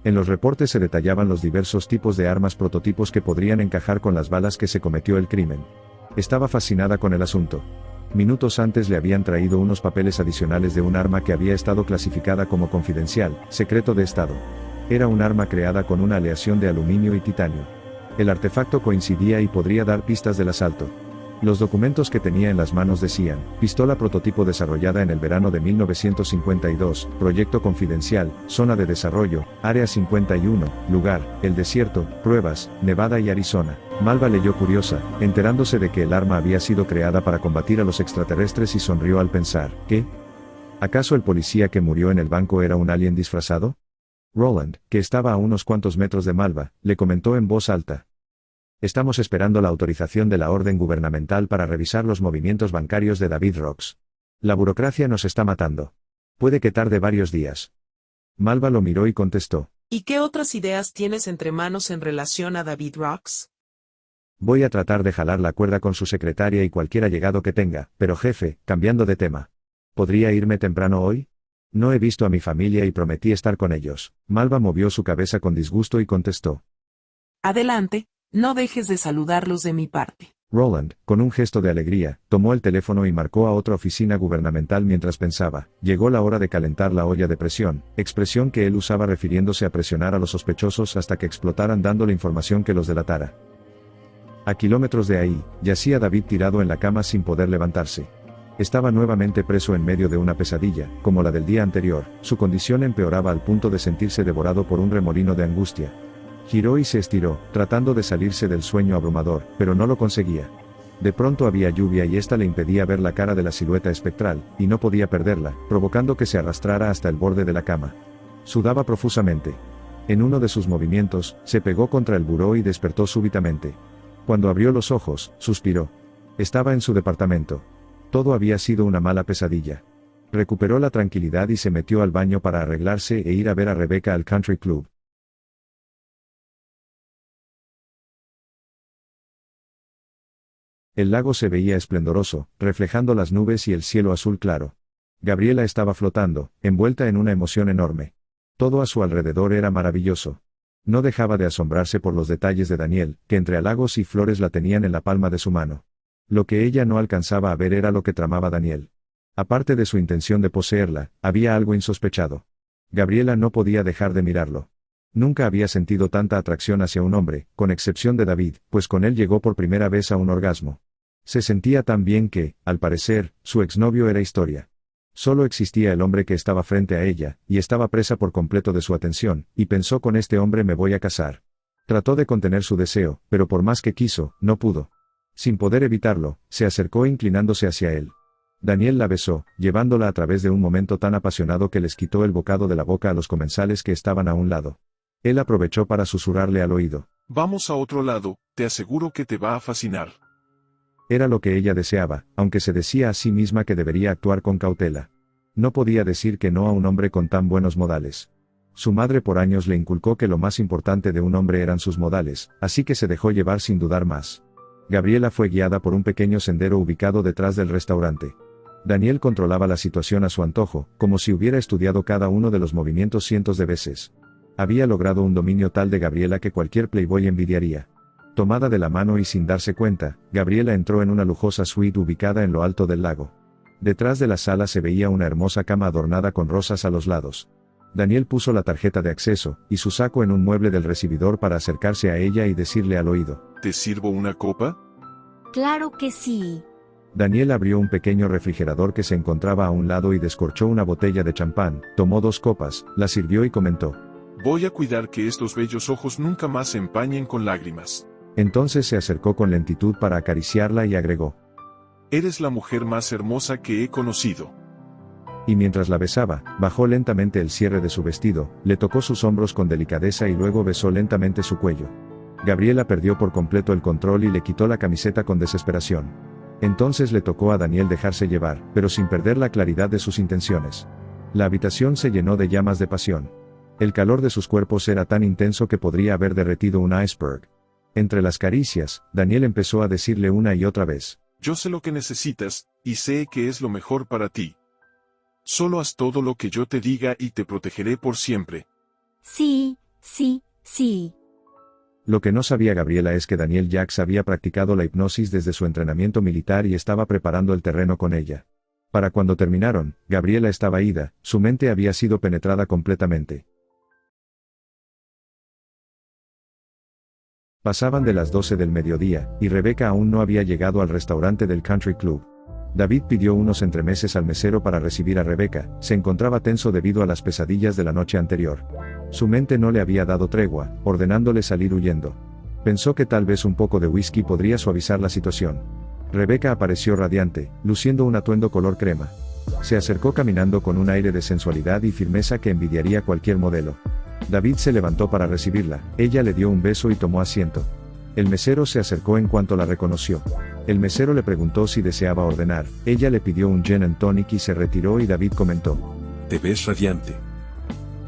En los reportes se detallaban los diversos tipos de armas prototipos que podrían encajar con las balas que se cometió el crimen. Estaba fascinada con el asunto. Minutos antes le habían traído unos papeles adicionales de un arma que había estado clasificada como confidencial, secreto de Estado. Era un arma creada con una aleación de aluminio y titanio. El artefacto coincidía y podría dar pistas del asalto. Los documentos que tenía en las manos decían: pistola prototipo desarrollada en el verano de 1952, proyecto confidencial, zona de desarrollo, área 51, lugar, el desierto, pruebas, Nevada y Arizona. Malva leyó curiosa, enterándose de que el arma había sido creada para combatir a los extraterrestres y sonrió al pensar, ¿qué? ¿Acaso el policía que murió en el banco era un alien disfrazado? Roland, que estaba a unos cuantos metros de Malva, le comentó en voz alta. Estamos esperando la autorización de la orden gubernamental para revisar los movimientos bancarios de David Rocks. La burocracia nos está matando. Puede que tarde varios días. Malva lo miró y contestó. ¿Y qué otras ideas tienes entre manos en relación a David Rocks? Voy a tratar de jalar la cuerda con su secretaria y cualquier allegado que tenga, pero jefe, cambiando de tema. ¿Podría irme temprano hoy? No he visto a mi familia y prometí estar con ellos. Malva movió su cabeza con disgusto y contestó. Adelante. No dejes de saludarlos de mi parte. Roland, con un gesto de alegría, tomó el teléfono y marcó a otra oficina gubernamental mientras pensaba. Llegó la hora de calentar la olla de presión, expresión que él usaba refiriéndose a presionar a los sospechosos hasta que explotaran dándole información que los delatara. A kilómetros de ahí, yacía David tirado en la cama sin poder levantarse. Estaba nuevamente preso en medio de una pesadilla, como la del día anterior. Su condición empeoraba al punto de sentirse devorado por un remolino de angustia. Giró y se estiró, tratando de salirse del sueño abrumador, pero no lo conseguía. De pronto había lluvia y esta le impedía ver la cara de la silueta espectral, y no podía perderla, provocando que se arrastrara hasta el borde de la cama. Sudaba profusamente. En uno de sus movimientos, se pegó contra el buró y despertó súbitamente. Cuando abrió los ojos, suspiró. Estaba en su departamento. Todo había sido una mala pesadilla. Recuperó la tranquilidad y se metió al baño para arreglarse e ir a ver a Rebecca al country club. El lago se veía esplendoroso, reflejando las nubes y el cielo azul claro. Gabriela estaba flotando, envuelta en una emoción enorme. Todo a su alrededor era maravilloso. No dejaba de asombrarse por los detalles de Daniel, que entre halagos y flores la tenían en la palma de su mano. Lo que ella no alcanzaba a ver era lo que tramaba Daniel. Aparte de su intención de poseerla, había algo insospechado. Gabriela no podía dejar de mirarlo. Nunca había sentido tanta atracción hacia un hombre, con excepción de David, pues con él llegó por primera vez a un orgasmo. Se sentía tan bien que, al parecer, su exnovio era historia. Solo existía el hombre que estaba frente a ella, y estaba presa por completo de su atención, y pensó: con este hombre me voy a casar. Trató de contener su deseo, pero por más que quiso, no pudo. Sin poder evitarlo, se acercó inclinándose hacia él. Daniel la besó, llevándola a través de un momento tan apasionado que les quitó el bocado de la boca a los comensales que estaban a un lado. Él aprovechó para susurrarle al oído. Vamos a otro lado, te aseguro que te va a fascinar. Era lo que ella deseaba, aunque se decía a sí misma que debería actuar con cautela. No podía decir que no a un hombre con tan buenos modales. Su madre por años le inculcó que lo más importante de un hombre eran sus modales, así que se dejó llevar sin dudar más. Gabriela fue guiada por un pequeño sendero ubicado detrás del restaurante. Daniel controlaba la situación a su antojo, como si hubiera estudiado cada uno de los movimientos cientos de veces. Había logrado un dominio tal de Gabriela que cualquier playboy envidiaría. Tomada de la mano y sin darse cuenta, Gabriela entró en una lujosa suite ubicada en lo alto del lago. Detrás de la sala se veía una hermosa cama adornada con rosas a los lados. Daniel puso la tarjeta de acceso y su saco en un mueble del recibidor para acercarse a ella y decirle al oído: ¿Te sirvo una copa? Claro que sí. Daniel abrió un pequeño refrigerador que se encontraba a un lado y descorchó una botella de champán, tomó 2 copas, la sirvió y comentó: Voy a cuidar que estos bellos ojos nunca más se empañen con lágrimas. Entonces se acercó con lentitud para acariciarla y agregó: Eres la mujer más hermosa que he conocido. Y mientras la besaba, bajó lentamente el cierre de su vestido, le tocó sus hombros con delicadeza y luego besó lentamente su cuello. Gabriela perdió por completo el control y le quitó la camiseta con desesperación. Entonces le tocó a Daniel dejarse llevar, pero sin perder la claridad de sus intenciones. La habitación se llenó de llamas de pasión. El calor de sus cuerpos era tan intenso que podría haber derretido un iceberg. Entre las caricias, Daniel empezó a decirle una y otra vez: Yo sé lo que necesitas, y sé que es lo mejor para ti. Solo haz todo lo que yo te diga y te protegeré por siempre. Sí, sí, sí. Lo que no sabía Gabriela es que Daniel Jax había practicado la hipnosis desde su entrenamiento militar y estaba preparando el terreno con ella. Para cuando terminaron, Gabriela estaba ida, su mente había sido penetrada completamente. Pasaban de las 12 del mediodía, y Rebeca aún no había llegado al restaurante del Country Club. David pidió unos entremeses al mesero para recibir a Rebeca, se encontraba tenso debido a las pesadillas de la noche anterior. Su mente no le había dado tregua, ordenándole salir huyendo. Pensó que tal vez un poco de whisky podría suavizar la situación. Rebeca apareció radiante, luciendo un atuendo color crema. Se acercó caminando con un aire de sensualidad y firmeza que envidiaría cualquier modelo. David se levantó para recibirla, ella le dio un beso y tomó asiento. El mesero se acercó en cuanto la reconoció. El mesero le preguntó si deseaba ordenar, ella le pidió un gin and tonic y se retiró y David comentó: Te ves radiante.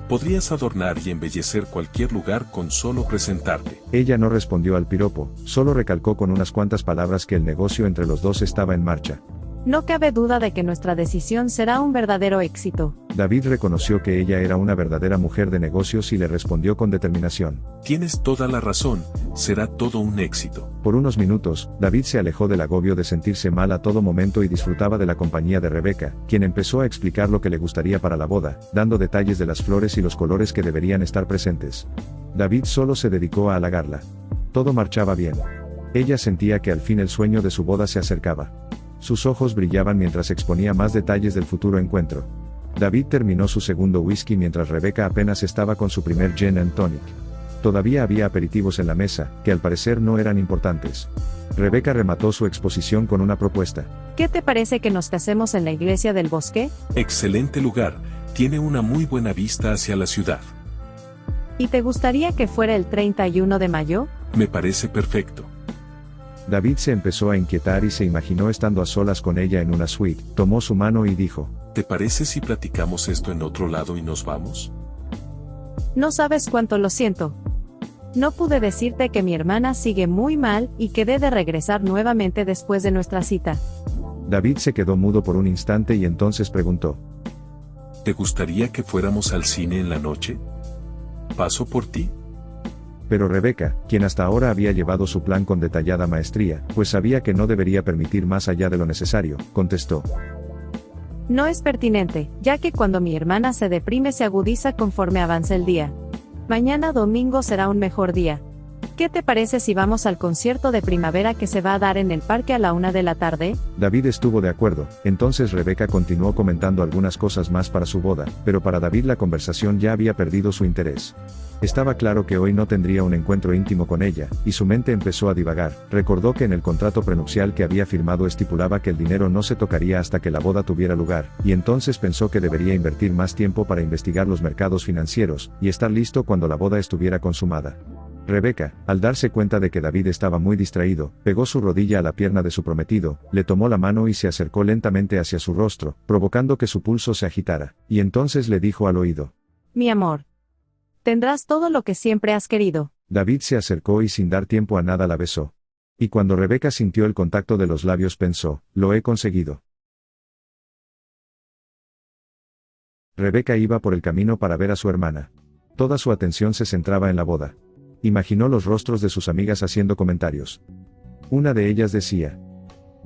Podrías adornar y embellecer cualquier lugar con solo presentarte. Ella no respondió al piropo, solo recalcó con unas cuantas palabras que el negocio entre los dos estaba en marcha. No cabe duda de que nuestra decisión será un verdadero éxito. David reconoció que ella era una verdadera mujer de negocios y le respondió con determinación: Tienes toda la razón, será todo un éxito. Por unos minutos, David se alejó del agobio de sentirse mal a todo momento y disfrutaba de la compañía de Rebeca, quien empezó a explicar lo que le gustaría para la boda, dando detalles de las flores y los colores que deberían estar presentes. David solo se dedicó a halagarla. Todo marchaba bien. Ella sentía que al fin el sueño de su boda se acercaba. Sus ojos brillaban mientras exponía más detalles del futuro encuentro. David terminó su segundo whisky mientras Rebeca apenas estaba con su primer gin and tonic. Todavía había aperitivos en la mesa, que al parecer no eran importantes. Rebeca remató su exposición con una propuesta. ¿Qué te parece que nos casemos en la iglesia del bosque? Excelente lugar, tiene una muy buena vista hacia la ciudad. ¿Y te gustaría que fuera el 31 de mayo? Me parece perfecto. David se empezó a inquietar y se imaginó estando a solas con ella en una suite, tomó su mano y dijo: ¿Te parece si platicamos esto en otro lado y nos vamos? No sabes cuánto lo siento. No pude decirte que mi hermana sigue muy mal y quedé de regresar nuevamente después de nuestra cita. David se quedó mudo por un instante y entonces preguntó: ¿Te gustaría que fuéramos al cine en la noche? ¿Paso por ti? Pero Rebeca, quien hasta ahora había llevado su plan con detallada maestría, pues sabía que no debería permitir más allá de lo necesario, contestó: No es pertinente, ya que cuando mi hermana se deprime se agudiza conforme avanza el día. Mañana domingo será un mejor día. ¿Qué te parece si vamos al concierto de primavera que se va a dar en el parque a la 1 de la tarde? David estuvo de acuerdo, entonces Rebeca continuó comentando algunas cosas más para su boda, pero para David la conversación ya había perdido su interés. Estaba claro que hoy no tendría un encuentro íntimo con ella, y su mente empezó a divagar. Recordó que en el contrato prenupcial que había firmado estipulaba que el dinero no se tocaría hasta que la boda tuviera lugar, y entonces pensó que debería invertir más tiempo para investigar los mercados financieros, y estar listo cuando la boda estuviera consumada. Rebeca, al darse cuenta de que David estaba muy distraído, pegó su rodilla a la pierna de su prometido, le tomó la mano y se acercó lentamente hacia su rostro, provocando que su pulso se agitara, y entonces le dijo al oído: Mi amor. Tendrás todo lo que siempre has querido. David se acercó y sin dar tiempo a nada la besó. Y cuando Rebeca sintió el contacto de los labios pensó: lo he conseguido. Rebeca iba por el camino para ver a su hermana. Toda su atención se centraba en la boda. Imaginó los rostros de sus amigas haciendo comentarios. Una de ellas decía: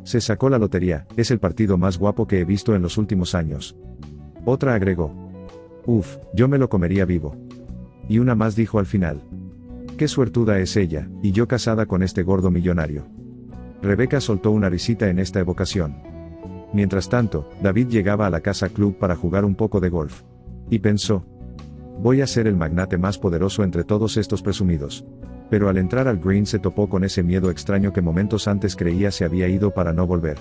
se sacó la lotería, es el partido más guapo que he visto en los últimos años. Otra agregó: uf, yo me lo comería vivo. Y una más dijo al final: qué suertuda es ella, y yo casada con este gordo millonario. Rebeca soltó una risita en esta evocación. Mientras tanto, David llegaba a la casa club para jugar un poco de golf. Y pensó: voy a ser el magnate más poderoso entre todos estos presumidos. Pero al entrar al green se topó con ese miedo extraño que momentos antes creía se había ido para no volver.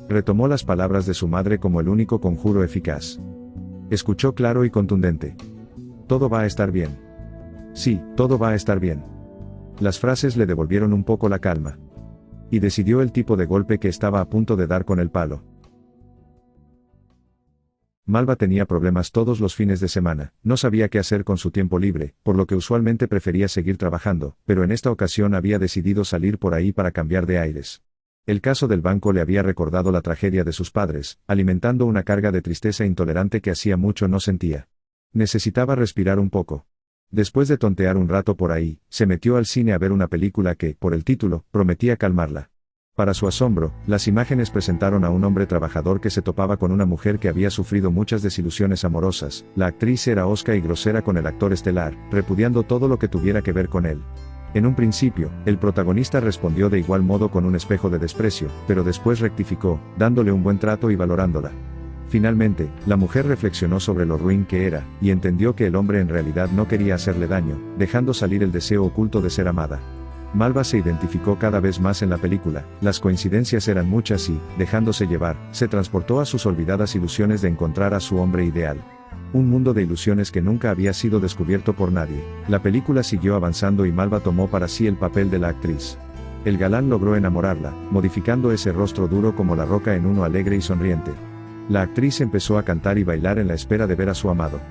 Retomó las palabras de su madre como el único conjuro eficaz. Escuchó claro y contundente: todo va a estar bien. Sí, todo va a estar bien. Las frases le devolvieron un poco la calma. Y decidió el tipo de golpe que estaba a punto de dar con el palo. Malva tenía problemas todos los fines de semana, no sabía qué hacer con su tiempo libre, por lo que usualmente prefería seguir trabajando, pero en esta ocasión había decidido salir por ahí para cambiar de aires. El caso del banco le había recordado la tragedia de sus padres, alimentando una carga de tristeza intolerante que hacía mucho no sentía. Necesitaba respirar un poco. Después de tontear un rato por ahí, se metió al cine a ver una película que, por el título, prometía calmarla. Para su asombro, las imágenes presentaron a un hombre trabajador que se topaba con una mujer que había sufrido muchas desilusiones amorosas. La actriz era hosca y grosera con el actor estelar, repudiando todo lo que tuviera que ver con él. En un principio, el protagonista respondió de igual modo con un espejo de desprecio, pero después rectificó, dándole un buen trato y valorándola. Finalmente, la mujer reflexionó sobre lo ruin que era, y entendió que el hombre en realidad no quería hacerle daño, dejando salir el deseo oculto de ser amada. Malva se identificó cada vez más en la película, las coincidencias eran muchas y, dejándose llevar, se transportó a sus olvidadas ilusiones de encontrar a su hombre ideal. Un mundo de ilusiones que nunca había sido descubierto por nadie. La película siguió avanzando y Malva tomó para sí el papel de la actriz. El galán logró enamorarla, modificando ese rostro duro como la roca en uno alegre y sonriente. La actriz empezó a cantar y bailar en la espera de ver a su amado.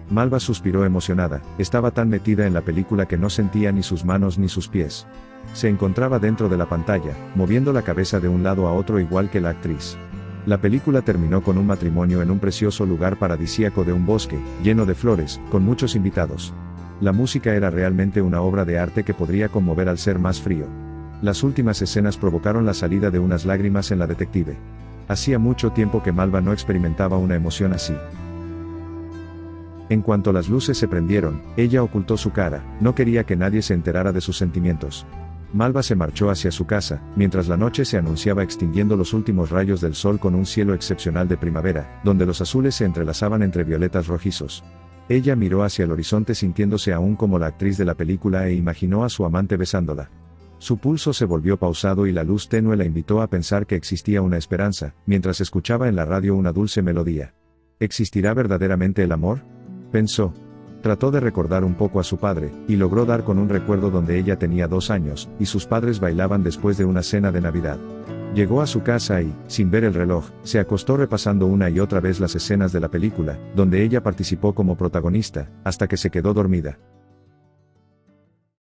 Malva suspiró emocionada, estaba tan metida en la película que no sentía ni sus manos ni sus pies. Se encontraba dentro de la pantalla, moviendo la cabeza de un lado a otro igual que la actriz. La película terminó con un matrimonio en un precioso lugar paradisíaco de un bosque, lleno de flores, con muchos invitados. La música era realmente una obra de arte que podría conmover al ser más frío. Las últimas escenas provocaron la salida de unas lágrimas en la detective. Hacía mucho tiempo que Malva no experimentaba una emoción así. En cuanto las luces se prendieron, ella ocultó su cara, no quería que nadie se enterara de sus sentimientos. Malva se marchó hacia su casa, mientras la noche se anunciaba extinguiendo los últimos rayos del sol con un cielo excepcional de primavera, donde los azules se entrelazaban entre violetas rojizos. Ella miró hacia el horizonte sintiéndose aún como la actriz de la película e imaginó a su amante besándola. Su pulso se volvió pausado y la luz tenue la invitó a pensar que existía una esperanza, mientras escuchaba en la radio una dulce melodía. ¿Existirá verdaderamente el amor?, pensó. Trató de recordar un poco a su padre, y logró dar con un recuerdo donde ella tenía 2 años, y sus padres bailaban después de una cena de Navidad. Llegó a su casa y, sin ver el reloj, se acostó repasando una y otra vez las escenas de la película, donde ella participó como protagonista, hasta que se quedó dormida.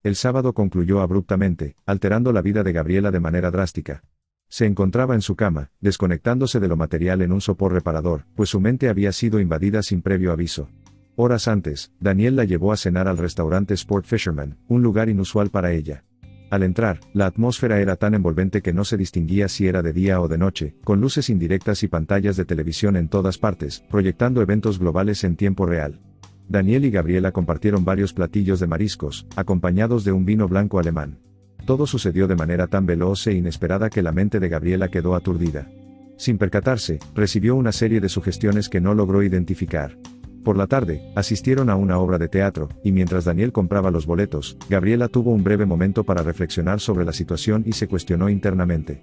El sábado concluyó abruptamente, alterando la vida de Gabriela de manera drástica. Se encontraba en su cama, desconectándose de lo material en un sopor reparador, pues su mente había sido invadida sin previo aviso. Horas antes, Daniel la llevó a cenar al restaurante Sport Fisherman, un lugar inusual para ella. Al entrar, la atmósfera era tan envolvente que no se distinguía si era de día o de noche, con luces indirectas y pantallas de televisión en todas partes, proyectando eventos globales en tiempo real. Daniel y Gabriela compartieron varios platillos de mariscos, acompañados de un vino blanco alemán. Todo sucedió de manera tan veloz e inesperada que la mente de Gabriela quedó aturdida. Sin percatarse, recibió una serie de sugestiones que no logró identificar. Por la tarde, asistieron a una obra de teatro, y mientras Daniel compraba los boletos, Gabriela tuvo un breve momento para reflexionar sobre la situación y se cuestionó internamente.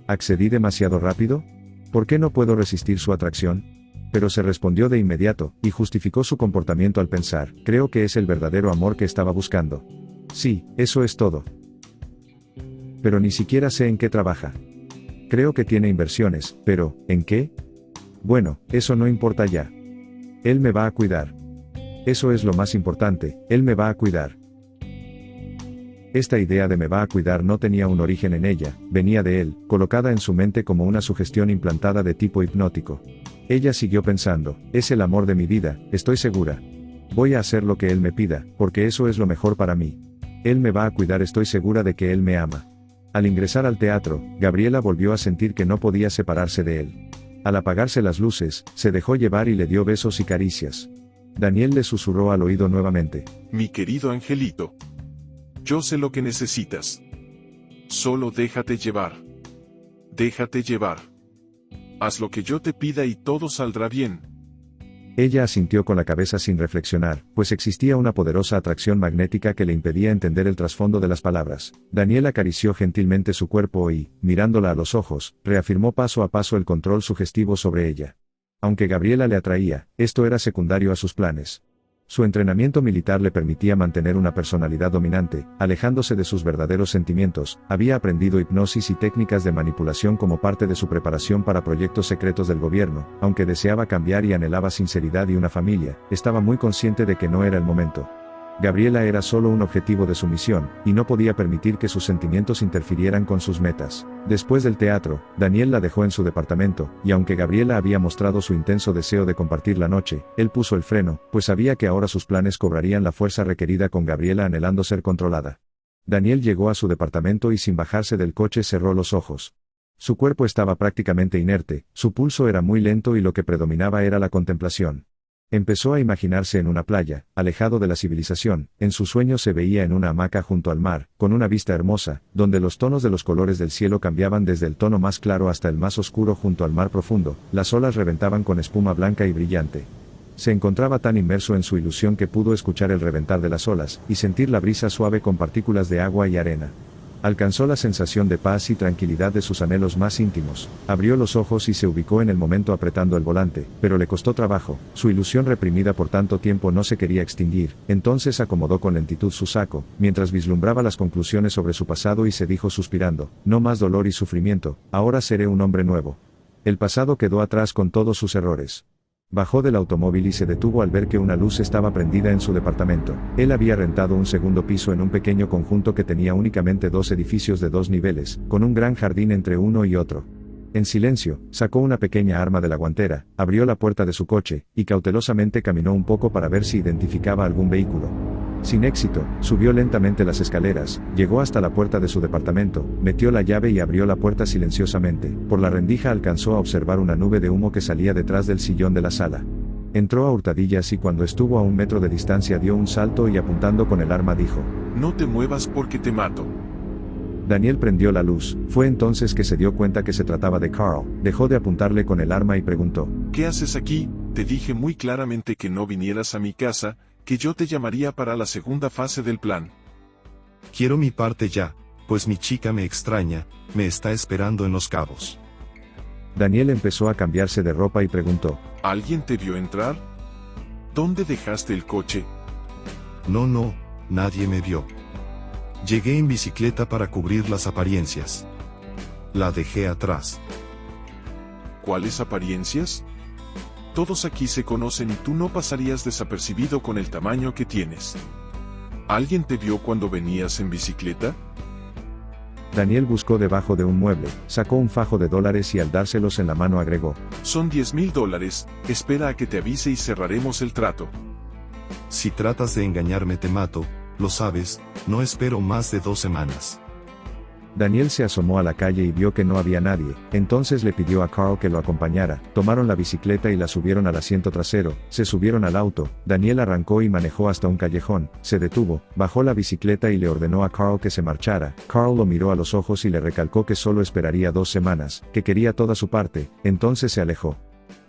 ¿Accedí demasiado rápido? ¿Por qué no puedo resistir su atracción? Pero se respondió de inmediato, y justificó su comportamiento al pensar, creo que es el verdadero amor que estaba buscando. Sí, eso es todo. Pero ni siquiera sé en qué trabaja. Creo que tiene inversiones, pero, ¿en qué? Bueno, eso no importa ya. Él me va a cuidar. Eso es lo más importante, él me va a cuidar. Esta idea de me va a cuidar no tenía un origen en ella, venía de él, colocada en su mente como una sugestión implantada de tipo hipnótico. Ella siguió pensando, es el amor de mi vida, estoy segura. Voy a hacer lo que él me pida, porque eso es lo mejor para mí. Él me va a cuidar, estoy segura de que él me ama. Al ingresar al teatro, Gabriela volvió a sentir que no podía separarse de él. Al apagarse las luces, se dejó llevar y le dio besos y caricias. Daniel le susurró al oído nuevamente. Mi querido angelito. Yo sé lo que necesitas. Solo déjate llevar. Déjate llevar. Haz lo que yo te pida y todo saldrá bien. Ella asintió con la cabeza sin reflexionar, pues existía una poderosa atracción magnética que le impedía entender el trasfondo de las palabras. Daniel acarició gentilmente su cuerpo y, mirándola a los ojos, reafirmó paso a paso el control sugestivo sobre ella. Aunque Gabriela le atraía, esto era secundario a sus planes. Su entrenamiento militar le permitía mantener una personalidad dominante, alejándose de sus verdaderos sentimientos. Había aprendido hipnosis y técnicas de manipulación como parte de su preparación para proyectos secretos del gobierno. Aunque deseaba cambiar y anhelaba sinceridad y una familia, estaba muy consciente de que no era el momento. Gabriela era solo un objetivo de su misión, y no podía permitir que sus sentimientos interfirieran con sus metas. Después del teatro, Daniel la dejó en su departamento, y aunque Gabriela había mostrado su intenso deseo de compartir la noche, él puso el freno, pues sabía que ahora sus planes cobrarían la fuerza requerida con Gabriela anhelando ser controlada. Daniel llegó a su departamento y sin bajarse del coche cerró los ojos. Su cuerpo estaba prácticamente inerte, su pulso era muy lento y lo que predominaba era la contemplación. Empezó a imaginarse en una playa, alejado de la civilización. En su sueño se veía en una hamaca junto al mar, con una vista hermosa, donde los tonos de los colores del cielo cambiaban desde el tono más claro hasta el más oscuro junto al mar profundo. Las olas reventaban con espuma blanca y brillante. Se encontraba tan inmerso en su ilusión que pudo escuchar el reventar de las olas, y sentir la brisa suave con partículas de agua y arena. Alcanzó la sensación de paz y tranquilidad de sus anhelos más íntimos. Abrió los ojos y se ubicó en el momento apretando el volante, pero le costó trabajo. Su ilusión reprimida por tanto tiempo no se quería extinguir. Entonces acomodó con lentitud su saco, mientras vislumbraba las conclusiones sobre su pasado y se dijo suspirando, no más dolor y sufrimiento, ahora seré un hombre nuevo. El pasado quedó atrás con todos sus errores. Bajó del automóvil y se detuvo al ver que una luz estaba prendida en su departamento. Él había rentado un segundo piso en un pequeño conjunto que tenía únicamente 2 edificios de 2 niveles, con un gran jardín entre uno y otro. En silencio, sacó una pequeña arma de la guantera, abrió la puerta de su coche, y cautelosamente caminó un poco para ver si identificaba algún vehículo. Sin éxito, subió lentamente las escaleras, llegó hasta la puerta de su departamento, metió la llave y abrió la puerta silenciosamente. Por la rendija alcanzó a observar una nube de humo que salía detrás del sillón de la sala. Entró a hurtadillas y cuando estuvo a 1 metro de distancia dio un salto y apuntando con el arma dijo: No te muevas porque te mato. Daniel prendió la luz. Fue entonces que se dio cuenta que se trataba de Carl. Dejó de apuntarle con el arma y preguntó: ¿Qué haces aquí? Te dije muy claramente que no vinieras a mi casa, que yo te llamaría para la segunda fase del plan. Quiero mi parte ya, pues mi chica me extraña, me está esperando en Los Cabos. Daniel empezó a cambiarse de ropa y preguntó: ¿Alguien te vio entrar? ¿Dónde dejaste el coche? No, nadie me vio. Llegué en bicicleta para cubrir las apariencias. La dejé atrás. ¿Cuáles apariencias? Todos aquí se conocen y tú no pasarías desapercibido con el tamaño que tienes. ¿Alguien te vio cuando venías en bicicleta? Daniel buscó debajo de un mueble, sacó un fajo de dólares y al dárselos en la mano agregó: Son $10,000, espera a que te avise y cerraremos el trato. Si tratas de engañarme te mato, lo sabes, no espero más de 2 semanas. Daniel se asomó a la calle y vio que no había nadie. Entonces le pidió a Carl que lo acompañara. Tomaron la bicicleta y la subieron al asiento trasero. Se subieron al auto. Daniel arrancó y manejó hasta un callejón. Se detuvo, bajó la bicicleta y le ordenó a Carl que se marchara. Carl lo miró a los ojos y le recalcó que solo esperaría 2 semanas, que quería toda su parte. Entonces se alejó.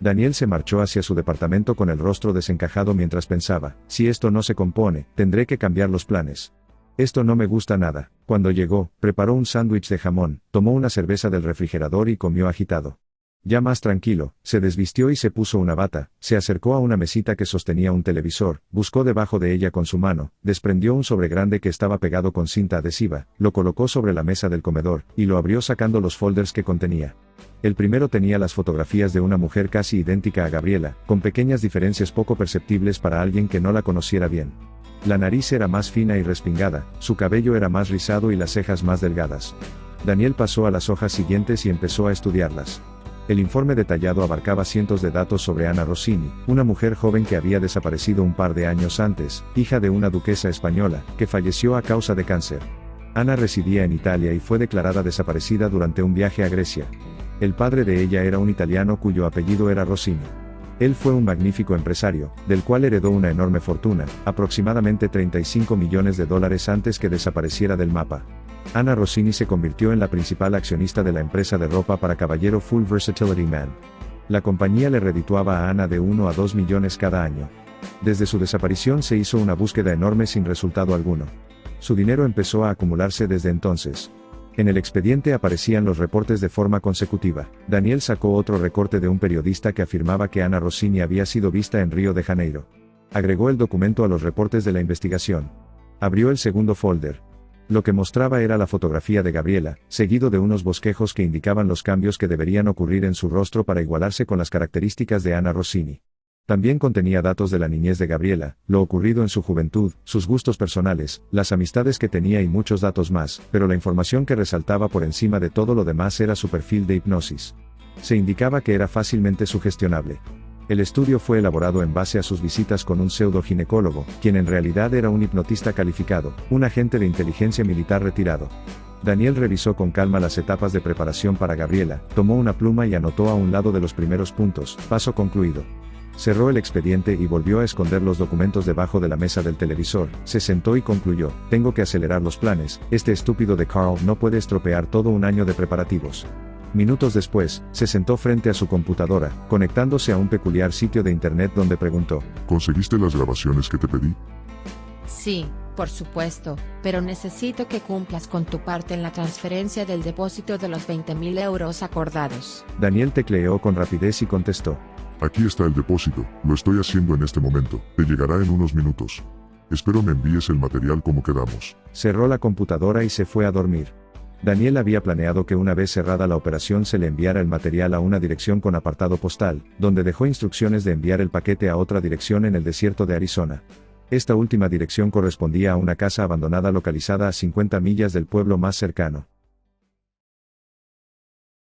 Daniel se marchó hacia su departamento con el rostro desencajado mientras pensaba: si esto no se compone, tendré que cambiar los planes. Esto no me gusta nada. Cuando llegó, preparó un sándwich de jamón, tomó una cerveza del refrigerador y comió agitado. Ya más tranquilo, se desvistió y se puso una bata, se acercó a una mesita que sostenía un televisor, buscó debajo de ella con su mano, desprendió un sobre grande que estaba pegado con cinta adhesiva, lo colocó sobre la mesa del comedor, y lo abrió sacando los folders que contenía. El primero tenía las fotografías de una mujer casi idéntica a Gabriela, con pequeñas diferencias poco perceptibles para alguien que no la conociera bien. La nariz era más fina y respingada, su cabello era más rizado y las cejas más delgadas. Daniel pasó a las hojas siguientes y empezó a estudiarlas. El informe detallado abarcaba cientos de datos sobre Anna Rossini, una mujer joven que había desaparecido un par de años antes, hija de una duquesa española, que falleció a causa de cáncer. Anna residía en Italia y fue declarada desaparecida durante un viaje a Grecia. El padre de ella era un italiano cuyo apellido era Rossini. Él fue un magnífico empresario, del cual heredó una enorme fortuna, aproximadamente $35 millones antes que desapareciera del mapa. Anna Rossini se convirtió en la principal accionista de la empresa de ropa para caballero Full Versatility Man. La compañía le redituaba a Anna de 1 a 2 millones cada año. Desde su desaparición se hizo una búsqueda enorme sin resultado alguno. Su dinero empezó a acumularse desde entonces. En el expediente aparecían los reportes de forma consecutiva. Daniel sacó otro recorte de un periodista que afirmaba que Anna Rossini había sido vista en Río de Janeiro. Agregó el documento a los reportes de la investigación. Abrió el segundo folder. Lo que mostraba era la fotografía de Gabriela, seguido de unos bosquejos que indicaban los cambios que deberían ocurrir en su rostro para igualarse con las características de Anna Rossini. También contenía datos de la niñez de Gabriela, lo ocurrido en su juventud, sus gustos personales, las amistades que tenía y muchos datos más, pero la información que resaltaba por encima de todo lo demás era su perfil de hipnosis. Se indicaba que era fácilmente sugestionable. El estudio fue elaborado en base a sus visitas con un pseudo-ginecólogo, quien en realidad era un hipnotista calificado, un agente de inteligencia militar retirado. Daniel revisó con calma las etapas de preparación para Gabriela, tomó una pluma y anotó a un lado de los primeros puntos, paso concluido. Cerró el expediente y volvió a esconder los documentos debajo de la mesa del televisor, se sentó y concluyó, tengo que acelerar los planes, este estúpido de Carl no puede estropear todo un año de preparativos. Minutos después, se sentó frente a su computadora, conectándose a un peculiar sitio de internet donde preguntó, ¿conseguiste las grabaciones que te pedí? Sí, por supuesto, pero necesito que cumplas con tu parte en la transferencia del depósito de los 20.000 euros acordados. Daniel tecleó con rapidez y contestó. Aquí está el depósito, lo estoy haciendo en este momento, te llegará en unos minutos. Espero me envíes el material como quedamos. Cerró la computadora y se fue a dormir. Daniel había planeado que una vez cerrada la operación se le enviara el material a una dirección con apartado postal, donde dejó instrucciones de enviar el paquete a otra dirección en el desierto de Arizona. Esta última dirección correspondía a una casa abandonada localizada a 50 millas del pueblo más cercano.